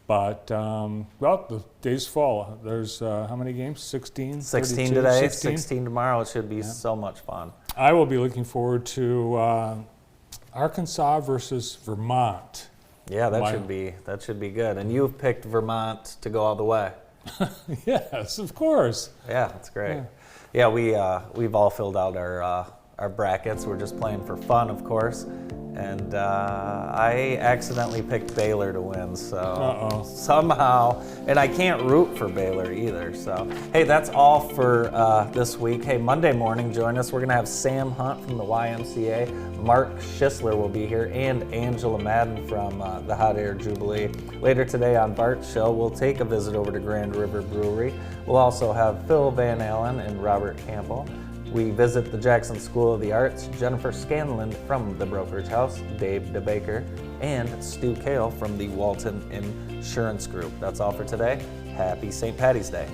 [SPEAKER 1] But, well, the days fall. There's how many games? 16?
[SPEAKER 2] 16
[SPEAKER 1] 32,
[SPEAKER 2] today,
[SPEAKER 1] 16?
[SPEAKER 2] 16 tomorrow. It should be so much fun.
[SPEAKER 1] I will be looking forward to Arkansas versus Vermont.
[SPEAKER 2] Yeah, that should be good. And you've picked Vermont to go all the way.
[SPEAKER 1] Yes, of course.
[SPEAKER 2] Yeah, that's great. Yeah, we've all filled out our brackets. We're just playing for fun, of course. And I accidentally picked Baylor to win, so somehow, and I can't root for Baylor either. So, hey, that's all for this week. Hey, Monday morning, join us. We're going to have Sam Hunt from the YMCA. Mark Schisler will be here, and Angela Madden from the Hot Air Jubilee. Later today on Bart's show, we'll take a visit over to Grand River Brewery. We'll also have Phil Van Allen and Robert Campbell. We visit the Jackson School of the Arts, Jennifer Scanlon from the Brokerage House, Dave DeBaker, and Stu Kale from the Walton Insurance Group. That's all for today. Happy St. Patty's Day.